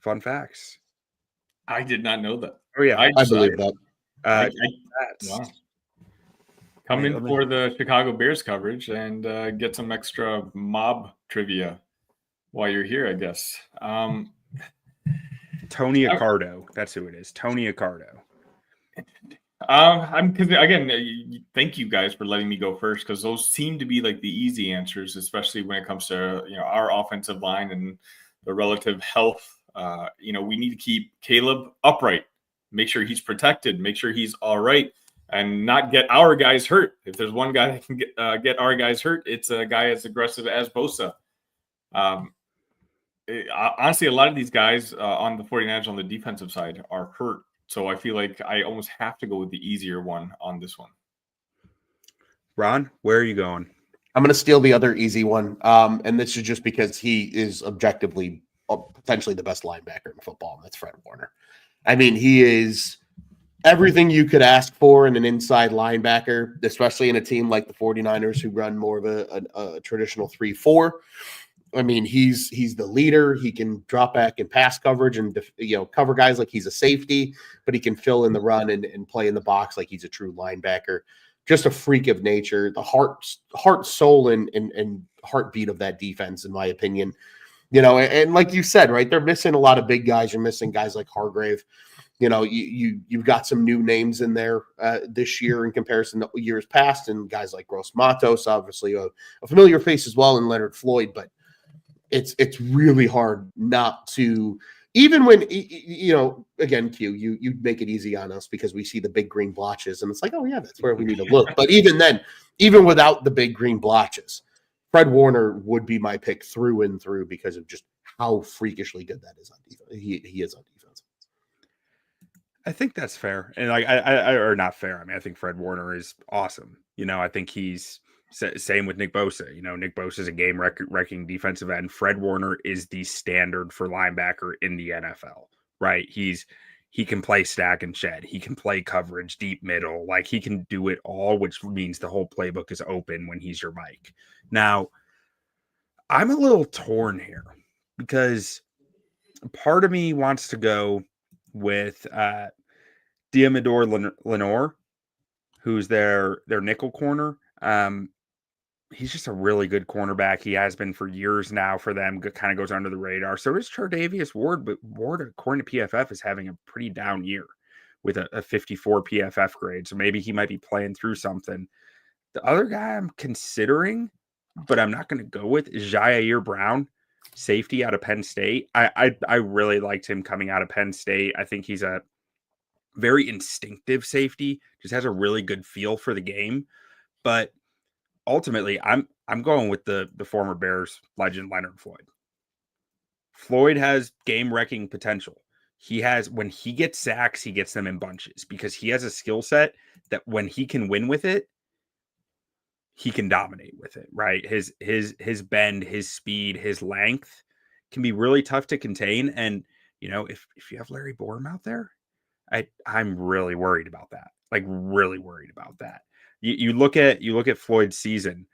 B: Fun facts.
C: I did not know that.
B: Oh yeah,
D: I believe that.
C: Wow. Come in for the Chicago Bears coverage and get some extra mob trivia while you're here, I guess.
B: Tony Accardo. That's who it is. Tony Accardo.
C: Thank you guys for letting me go first, because those seem to be like the easy answers, especially when it comes to our offensive line and the relative health. We need to keep Caleb upright, make sure he's protected, make sure he's all right, and not get our guys hurt. If there's one guy that can get our guys hurt, it's a guy as aggressive as Bosa. Honestly, a lot of these guys on the 49ers on the defensive side are hurt. So I feel like I almost have to go with the easier one on this one.
B: Ron, where are you going?
D: I'm going to steal the other easy one. And this is just because he is objectively potentially the best linebacker in football, and that's Fred Warner. I mean, he is everything you could ask for in an inside linebacker, especially in a team like the 49ers who run more of a traditional 3-4. I mean, he's the leader. He can drop back and pass coverage and cover guys like he's a safety, but he can fill in the run and play in the box like he's a true linebacker. Just a freak of nature, the heart, soul, and heartbeat of that defense, in my opinion. And like you said, right, they're missing a lot of big guys. You're missing guys like Hargrave. You've got some new names in there this year in comparison to years past, and guys like Gross Matos, obviously a familiar face as well, and Leonard Floyd. But it's really hard not to, even when again, Q, you make it easy on us because we see the big green blotches, and it's like, oh yeah, that's where we need to look. But even then, even without the big green blotches, Fred Warner would be my pick through and through because of just how freakishly good that is on defense. He is on defense.
B: I think that's fair, and I or not fair. I mean, I think Fred Warner is awesome. I think he's same with Nick Bosa. Nick Bosa is a game-wrecking defensive end. Fred Warner is the standard for linebacker in the NFL, right? He can play stack and shed. He can play coverage, deep middle. Like, he can do it all, which means the whole playbook is open when he's your Mike. Now, I'm a little torn here because part of me wants to go with Diamador Lenore, who's their nickel corner. He's just a really good cornerback. He has been for years now for them. Kind of goes under the radar. So is Chardavius Ward, but Ward, according to PFF, is having a pretty down year with a 54 PFF grade. So maybe he might be playing through something. The other guy I'm considering, but I'm not going to go with, is Jair Brown, safety out of Penn State. I really liked him coming out of Penn State. I think he's a very instinctive safety, just has a really good feel for the game. But ultimately, I'm going with the former Bears legend Leonard Floyd. Floyd has game-wrecking potential. When he gets sacks, he gets them in bunches because he has a skill set that when he can win with it, he can dominate with it, right? His bend, his speed, his length can be really tough to contain. And, if you have Larry Borum out there, I'm really worried about that. Like, really worried about that. You look at Floyd's season.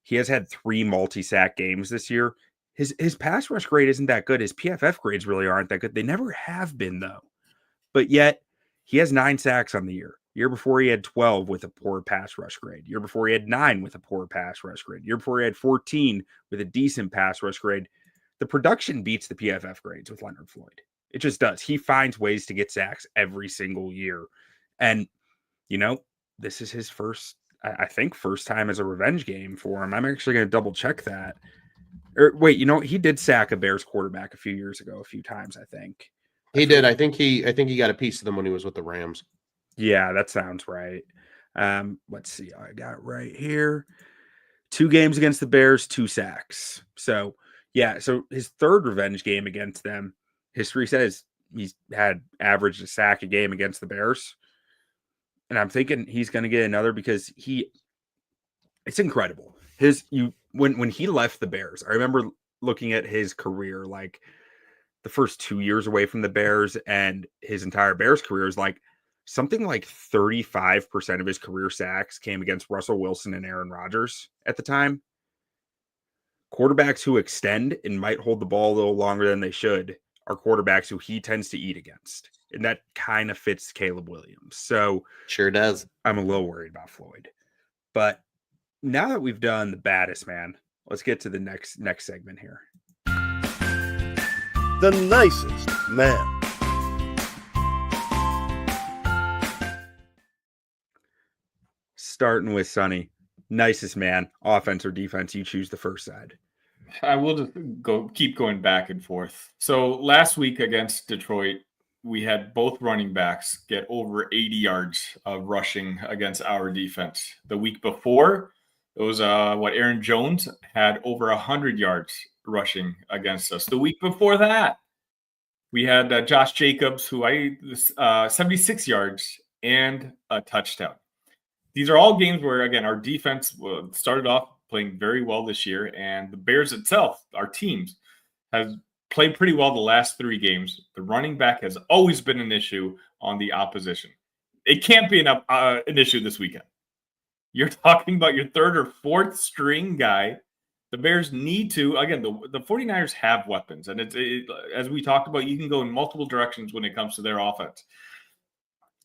B: He has had 3 multi-sack games this year. His pass rush grade isn't that good. His PFF grades really aren't that good. They never have been, though. But yet, he has 9 sacks on the year. Year before, he had 12 with a poor pass rush grade. Year before, he had 9 with a poor pass rush grade. Year before, he had 14 with a decent pass rush grade. The production beats the PFF grades with Leonard Floyd. It just does. He finds ways to get sacks every single year. And, this is his first time as a revenge game for him. I'm actually going to double check that. Or wait, he did sack a Bears quarterback a few years ago, a few times, I think.
D: He did. I think he got a piece of them when he was with the Rams.
B: Yeah, that sounds right. Let's see. I got right here. 2 games against the Bears, 2 sacks. So, yeah, so his third revenge game against them, history says he's had averaged a sack a game against the Bears. And I'm thinking he's going to get another because it's incredible. When he left the Bears, I remember looking at his career, like the first 2 years away from the Bears, and his entire Bears career is like something like 35% of his career sacks came against Russell Wilson and Aaron Rodgers at the time. Quarterbacks who extend and might hold the ball a little longer than they should are quarterbacks who he tends to eat against. And that kind of fits Caleb Williams. So
D: sure does.
B: I'm a little worried about Floyd. But now that we've done the baddest man, let's get to the next segment here.
A: The nicest man.
B: Starting with Sonny. Nicest man, offense or defense, you choose the first side.
C: I will just keep going back and forth. So last week against Detroit, we had both running backs get over 80 yards of rushing against our defense. The week before, it was Aaron Jones had over 100 yards rushing against us. The week before that, we had Josh Jacobs, who 76 yards and a touchdown. These are all games where, again, our defense started off playing very well this year, and the Bears itself, our teams, has played pretty well the last 3 games. The running back has always been an issue on the opposition. It can't be an issue this weekend. You're talking about your third or fourth string guy. The Bears need to, again, the 49ers have weapons, and as we talked about, you can go in multiple directions when it comes to their offense.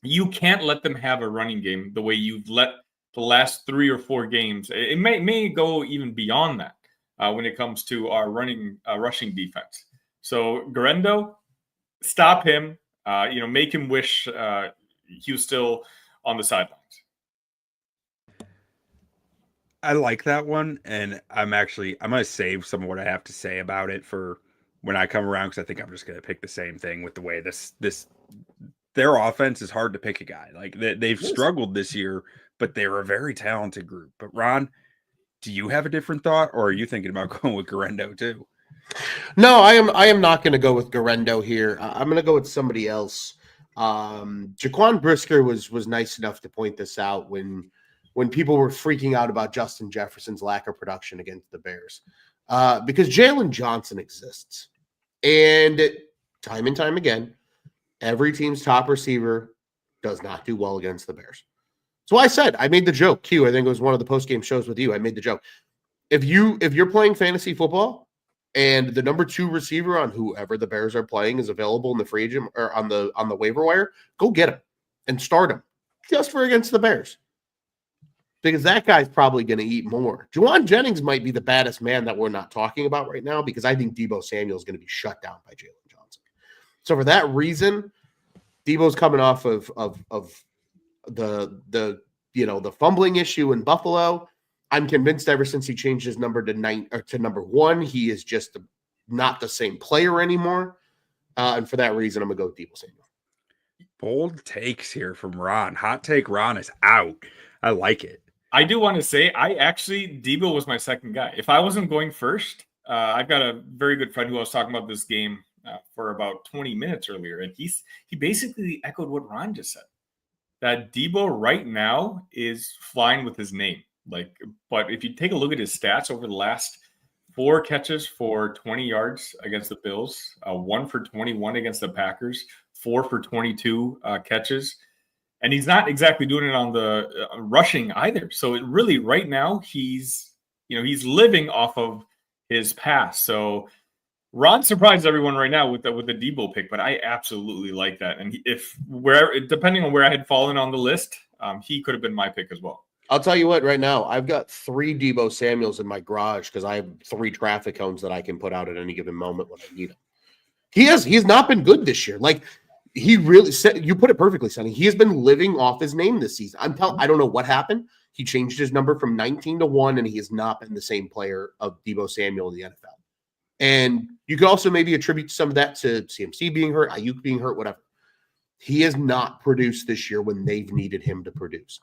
C: You can't let them have a running game the way you've let the last 3 or 4 games. It may go even beyond that when it comes to our rushing defense. So Guerendo, stop him. Make him wish he was still on the sidelines.
B: I like that one, and I'm going to save some of what I have to say about it for when I come around, because I think I'm just going to pick the same thing with the way their offense is hard to pick a guy. Like they've struggled this year, but they're a very talented group. But Ron, do you have a different thought, or are you thinking about going with Guerendo too?
D: No, I am not going to go with Guerendo here. I'm going to go with somebody else. Jaquan Brisker was nice enough to point this out when people were freaking out about Justin Jefferson's lack of production against the Bears, because Jalen Johnson exists, and time and time again, every team's top receiver does not do well against the Bears. So I made the joke. Q, I think it was one of the post-game shows with you. I made the joke. If you're playing fantasy football and the number 2 receiver on whoever the Bears are playing is available in the free agent or on the waiver wire, go get him and start him just for against the Bears. Because that guy's probably going to eat more. Juwan Jennings might be the baddest man that we're not talking about right now, because I think Deebo Samuel is going to be shut down by Jalen Johnson. So for that reason, Deebo's coming off of the fumbling issue in Buffalo. I'm convinced ever since he changed his number to number 1, he is just not the same player anymore. And for that reason, I'm going to go with Deebo Samuel.
B: Bold takes here from Ron. Hot take Ron is out. I like it.
C: I do want to say, Deebo was my second guy. If I wasn't going first, I've got a very good friend who I was talking about this game for about 20 minutes earlier, and he basically echoed what Ron just said. That Deebo right now is flying with his name. But if you take a look at his stats over the last 4 catches for 20 yards against the Bills, 1 for 21 against the Packers, 4 for 22 catches. And he's not exactly doing it on the rushing either. So it really, right now, he's living off of his past. So Ron surprised everyone right now with the Deebo pick, but I absolutely like that. And depending on where I had fallen on the list, he could have been my pick as well.
D: I'll tell you what, right now, I've got 3 Deebo Samuels in my garage because I have 3 traffic cones that I can put out at any given moment when I need them. He's not been good this year. Like, he really said, you put it perfectly, Sonny. He has been living off his name this season. I don't know what happened. He changed his number from 19 to 1, and he has not been the same player of Deebo Samuel in the NFL. And you could also maybe attribute some of that to CMC being hurt, Ayuk being hurt, whatever. He has not produced this year when they've needed him to produce.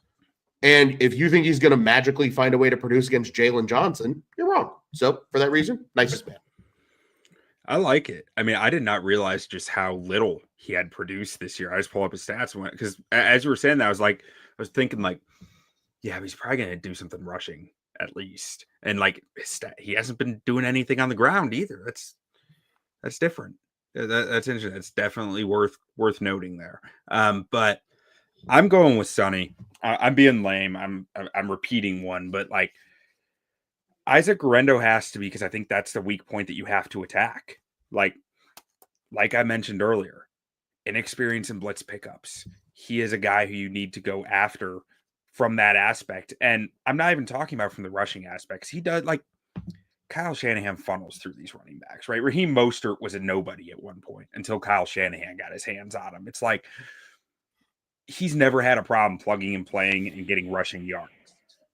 D: And if you think he's going to magically find a way to produce against Jalen Johnson, you're wrong. So for that reason, nicest man.
B: I like it. I mean, I did not realize just how little he had produced this year. I just pulled up his stats and went, because as you were saying that, I was thinking like, yeah, he's probably going to do something rushing at least. And like he hasn't been doing anything on the ground either. That's different. That's interesting. That's definitely worth noting there. But I'm going with Sonny. I'm being lame. I'm repeating one, but like Isaac Guerrero has to be, because I think that's the weak point that you have to attack. Like I mentioned earlier, inexperience in blitz pickups. He is a guy who you need to go after from that aspect. And I'm not even talking about from the rushing aspects. He does, like, Kyle Shanahan funnels through these running backs, right? Raheem Mostert was a nobody at one point until Kyle Shanahan got his hands on him. It's like he's never had a problem plugging and playing and getting rushing yards.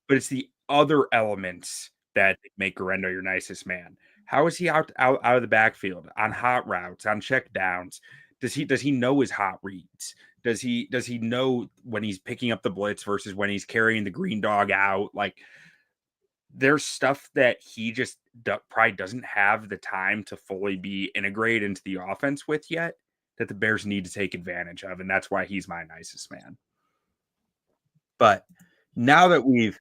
B: But it's the other elements that make Guerrero your nicest man. How is he out of the backfield on hot routes, on check downs? Does he know his hot reads? Does he know when he's picking up the blitz versus when he's carrying the green dog out? Like, there's stuff that he just probably doesn't have the time to fully be integrated into the offense with yet, that the Bears need to take advantage of. And that's why he's my nicest man. But now that we've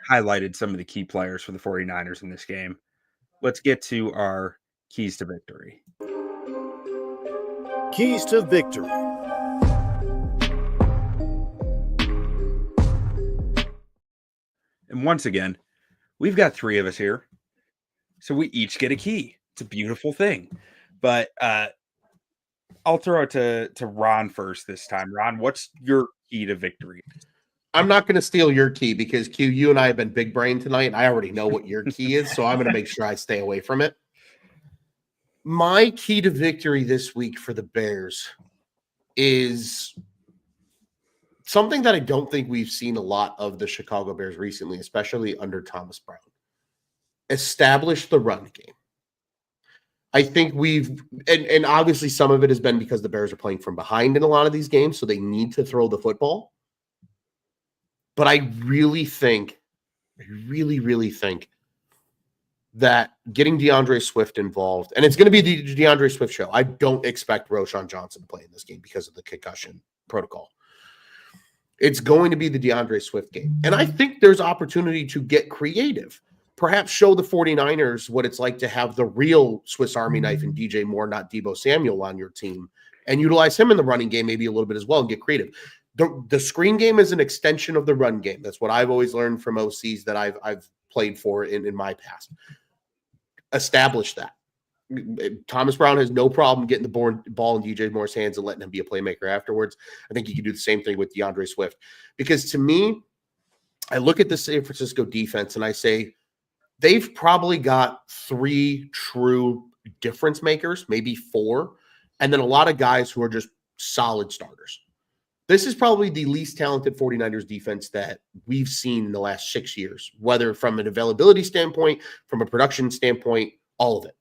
B: highlighted some of the key players for the 49ers in this game, let's get to our keys to victory.
A: Keys to victory.
B: And once again, we've got 3 of us here, so we each get a key. It's a beautiful thing. But I'll throw it to Ron first this time. Ron, what's your key to victory?
D: I'm not going to steal your key because, Q, you and I have been big brain tonight, and I already know what your key is, so I'm going to make sure I stay away from it. My key to victory this week for the Bears is something that I don't think we've seen a lot of the Chicago Bears recently, especially under Thomas Brown. Establish the run game. I think and obviously some of it has been because the Bears are playing from behind in a lot of these games, so they need to throw the football. But I really think that getting DeAndre Swift involved, and it's going to be the DeAndre Swift show. I don't expect Roschon Johnson to play in this game because of the concussion protocol. It's going to be the DeAndre Swift game. And I think there's opportunity to get creative. Perhaps show the 49ers what it's like to have the real Swiss Army knife and DJ Moore, not Deebo Samuel, on your team, and utilize him in the running game maybe a little bit as well and get creative. The screen game is an extension of the run game. That's what I've always learned from OCs that I've played for in my past. Establish that. Thomas Brown has no problem getting the ball in DJ Moore's hands and letting him be a playmaker afterwards. I think you can do the same thing with DeAndre Swift. Because to me, I look at the San Francisco defense and I say they've probably got 3 true difference makers, maybe 4, and then a lot of guys who are just solid starters. This is probably the least talented 49ers defense that we've seen in the last 6 years, whether from an availability standpoint, from a production standpoint, all of it.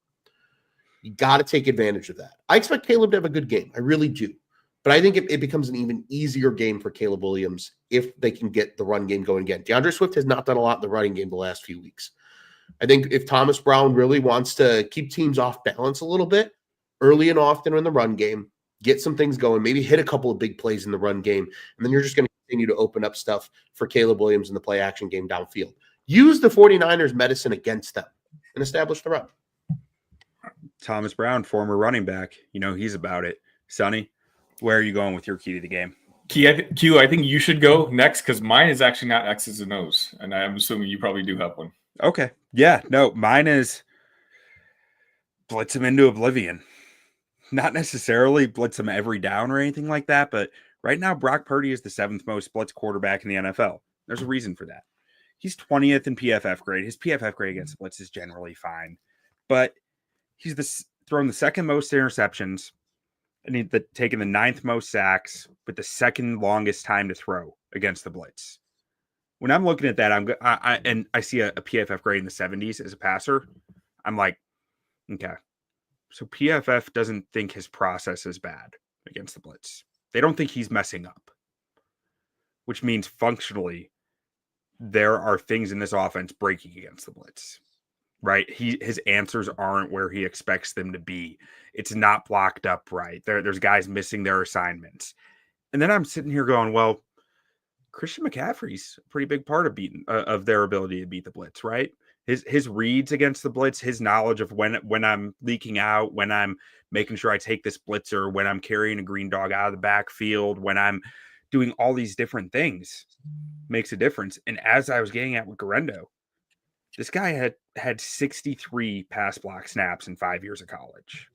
D: You got to take advantage of that. I expect Caleb to have a good game. I really do. But I think it becomes an even easier game for Caleb Williams if they can get the run game going again. DeAndre Swift has not done a lot in the running game the last few weeks. I think if Thomas Brown really wants to keep teams off balance a little bit, early and often in the run game, get some things going, maybe hit a couple of big plays in the run game, and then you're just going to continue to open up stuff for Caleb Williams in the play action game downfield. Use the 49ers medicine against them and establish the run.
B: Thomas Brown, former running back, he's about it. Sonny, where are you going with your key to the game?
C: Q, I think you should go next because mine is actually not X's and O's, and I'm assuming you probably do have one.
B: Okay. Yeah, no, mine is blitz him into oblivion. Not necessarily blitz him every down or anything like that, but right now Brock Purdy is the 7th most blitz quarterback in the NFL. There's a reason for that. He's 20th in PFF grade. His PFF grade against blitz is generally fine, but he's thrown the 2nd most interceptions, taking the 9th most sacks with the 2nd longest time to throw against the blitz. When I'm looking at that, I see a PFF grade in the 70s as a passer. I'm like, okay. So PFF doesn't think his process is bad against the blitz. They don't think he's messing up, which means functionally there are things in this offense breaking against the blitz, right? His answers aren't where he expects them to be. It's not blocked up right. There's guys missing their assignments. And then I'm sitting here going, well, Christian McCaffrey's a pretty big part of their ability to beat the blitz, right? His reads against the blitz, his knowledge of when I'm leaking out, when I'm making sure I take this blitzer, when I'm carrying a green dog out of the backfield, when I'm doing all these different things makes a difference. And as I was getting at with Guerrero, this guy had 63 pass block snaps in 5 years of college.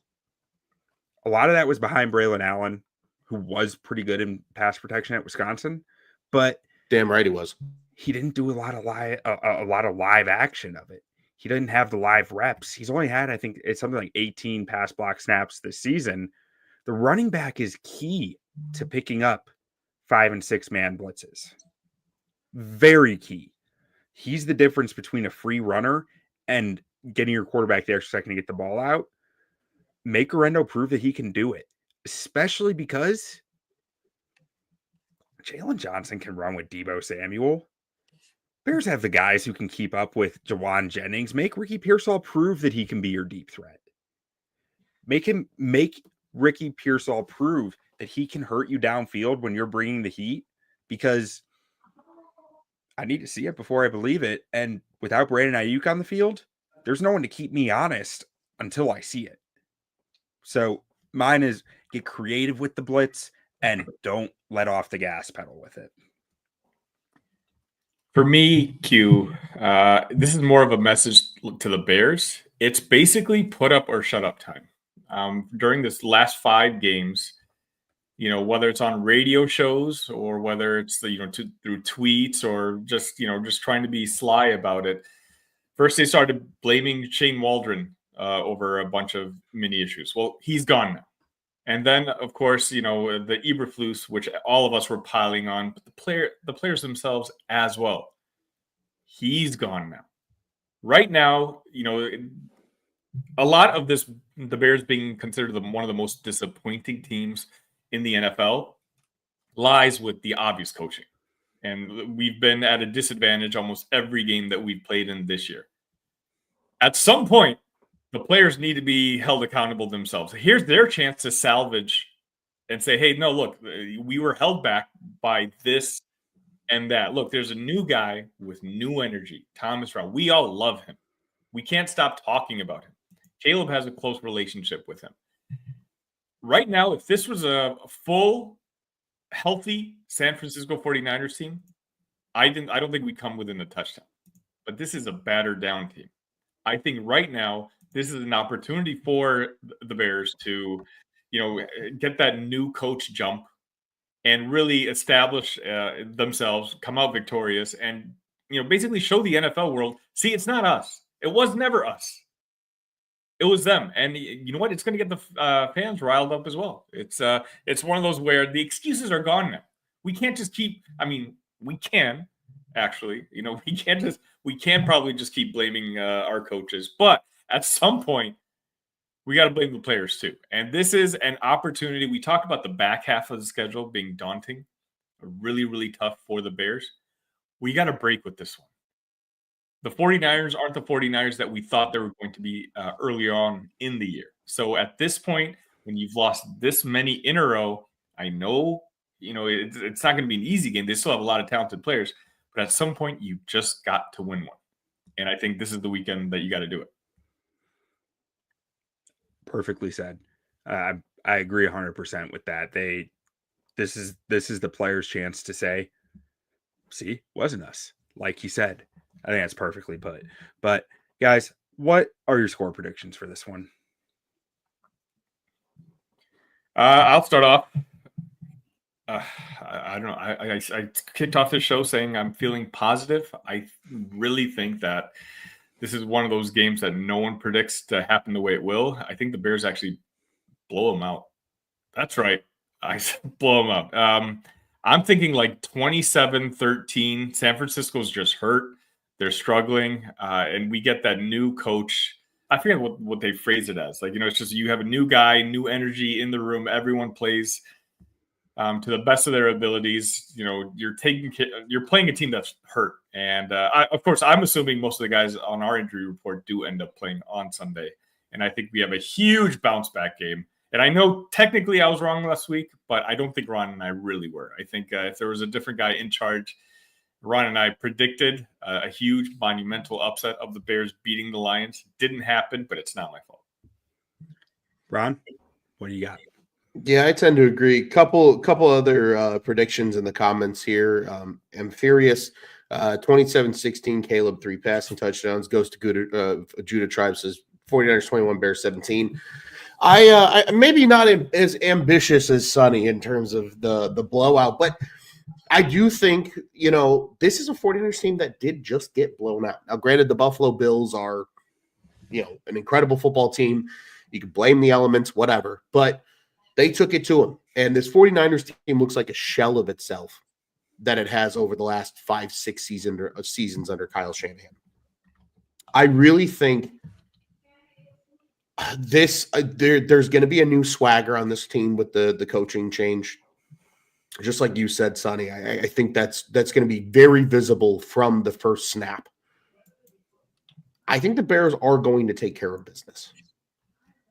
B: A lot of that was behind Braylon Allen, who was pretty good in pass protection at Wisconsin. But
D: damn right he was.
B: He didn't do a lot of live action of it. He didn't have the live reps. He's only had, I think it's something like 18 pass block snaps this season. The running back is key to picking up 5 and 6 man blitzes. Very key. He's the difference between a free runner and getting your quarterback the extra second to get the ball out. Make Guerrero prove that he can do it, especially because Jalen Johnson can run with Deebo Samuel. Bears have the guys who can keep up with Jawan Jennings. Make Ricky Pearsall prove that he can be your deep threat. Make Ricky Pearsall prove that he can hurt you downfield when you're bringing the heat, because I need to see it before I believe it. And without Brandon Ayuk on the field, there's no one to keep me honest until I see it. So mine is get creative with the blitz and don't let off the gas pedal with it.
C: For me, Q, this is more of a message to the Bears. It's basically put up or shut up time. During this last 5 games, whether it's on radio shows or whether it's through tweets or just trying to be sly about it. First, they started blaming Shane Waldron over a bunch of mini issues. Well, he's gone now. And then, of course, the Eberflus, which all of us were piling on, but the players themselves as well. He's gone now. Right now, a lot of this, the Bears being considered one of the most disappointing teams in the NFL, lies with the obvious coaching. And we've been at a disadvantage almost every game that we've played in this year. At some point, the players need to be held accountable themselves. Here's their chance to salvage and say, hey, no, look, we were held back by this and that. Look, there's a new guy with new energy, Thomas Brown. We all love him. We can't stop talking about him. Caleb has a close relationship with him. Right now, if this was a full, healthy San Francisco 49ers team, I don't think we come within a touchdown. But this is a battered down team. I think right now, this is an opportunity for the Bears to, get that new coach jump and really establish themselves, come out victorious, and basically show the NFL world, see, it's not us. It was never us. It was them. And you know what? It's going to get the fans riled up as well. It's one of those where the excuses are gone now. We can't just keep. I mean, we can actually. We can probably just keep blaming our coaches, but at some point, we got to blame the players too. And this is an opportunity. We talked about the back half of the schedule being daunting, really, really tough for the Bears. We got to break with this one. The 49ers aren't the 49ers that we thought they were going to be earlier on in the year. So at this point, when you've lost this many in a row, I know, it's not going to be an easy game. They still have a lot of talented players, but at some point, you just got to win one. And I think this is the weekend that you got to do it.
B: Perfectly said. I agree 100% with that. This is the player's chance to say, see, wasn't us. Like he said, I think that's perfectly put. But guys, what are your score predictions for this one?
C: I'll start off. I don't know. I kicked off this show saying I'm feeling positive. I really think that this is one of those games that no one predicts to happen the way it will. I think the Bears actually blow them out. That's right. I blow them up. I'm thinking like 27-13. San Francisco's just hurt. They're struggling. And we get that new coach. I forget what they phrase it as. Like, it's just you have a new guy, new energy in the room. Everyone plays to the best of their abilities. You're playing a team that's hurt. And of course, I'm assuming most of the guys on our injury report do end up playing on Sunday. And I think we have a huge bounce back game. And I know technically I was wrong last week, but I don't think Ron and I really were. I think if there was a different guy in charge, Ron and I predicted a huge monumental upset of the Bears beating the Lions. Didn't happen, but it's not my fault.
B: Ron, what do you got?
D: Yeah, I tend to agree. Couple other predictions in the comments here. Amphibious, 27-16, Caleb 3 passing touchdowns, goes to Judah Tribe, says 49ers 21, Bears 17. I maybe not as ambitious as Sonny in terms of the blowout, but I do think, this is a 49ers team that did just get blown out. Now, granted, the Buffalo Bills are, an incredible football team. You can blame the elements, whatever, but they took it to them. And this 49ers team looks like a shell of itself that it has over the last 5-6 seasons under Kyle Shanahan. I really think there's going to be a new swagger on this team with the coaching change. Just like you said, Sonny, I think that's going to be very visible from the first snap. I think the Bears are going to take care of business.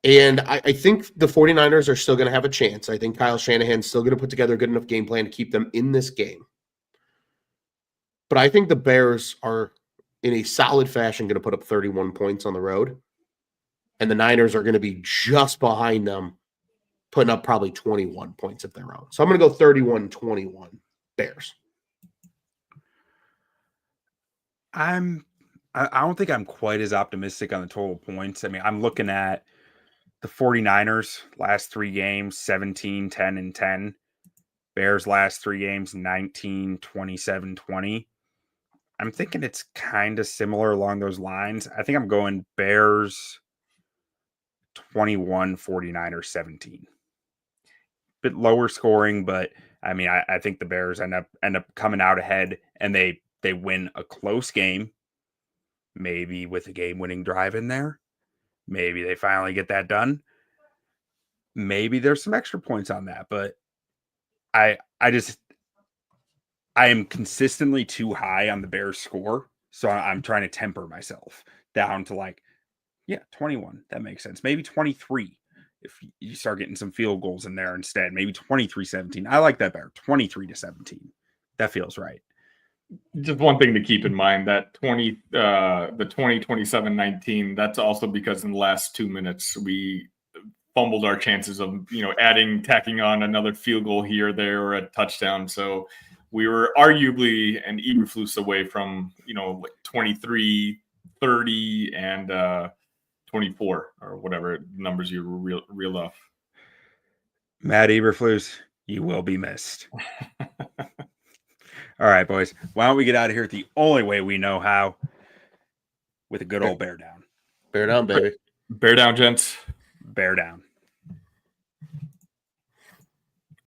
D: And I think the 49ers are still going to have a chance. I think Kyle Shanahan's still going to put together a good enough game plan to keep them in this game. But I think the Bears are, in a solid fashion, going to put up 31 points on the road. And the Niners are going to be just behind them, putting up probably 21 points of their own. So I'm going to go 31-21 Bears.
B: I don't think I'm quite as optimistic on the total points. I mean, I'm looking at the 49ers last 3 games, 17, 10, and 10. Bears last 3 games, 19, 27, 20. I'm thinking it's kind of similar along those lines. I think I'm going Bears 21, 49ers 17. Bit lower scoring, but I mean, I think the Bears end up coming out ahead, and they win a close game, maybe with a game-winning drive in there. Maybe they finally get that done. Maybe there's some extra points on that, but I am consistently too high on the Bears score, so I'm trying to temper myself down to 21. That makes sense. Maybe 23 if you start getting some field goals in there instead. Maybe 23-17. I like that better. 23-17. That feels right.
C: Just one thing to keep in mind, that 27-19, that's also because in the last 2 minutes we fumbled our chances of, tacking on another field goal here, there, or a touchdown. So we were arguably an Eberflus away from, 23, 30, and 24, or whatever numbers you reel off.
B: Matt Eberflus, you will be missed. All right, boys. Why don't we get out of here the only way we know how, with a good old bear down.
D: Bear down, baby.
C: Bear down, gents.
B: Bear down.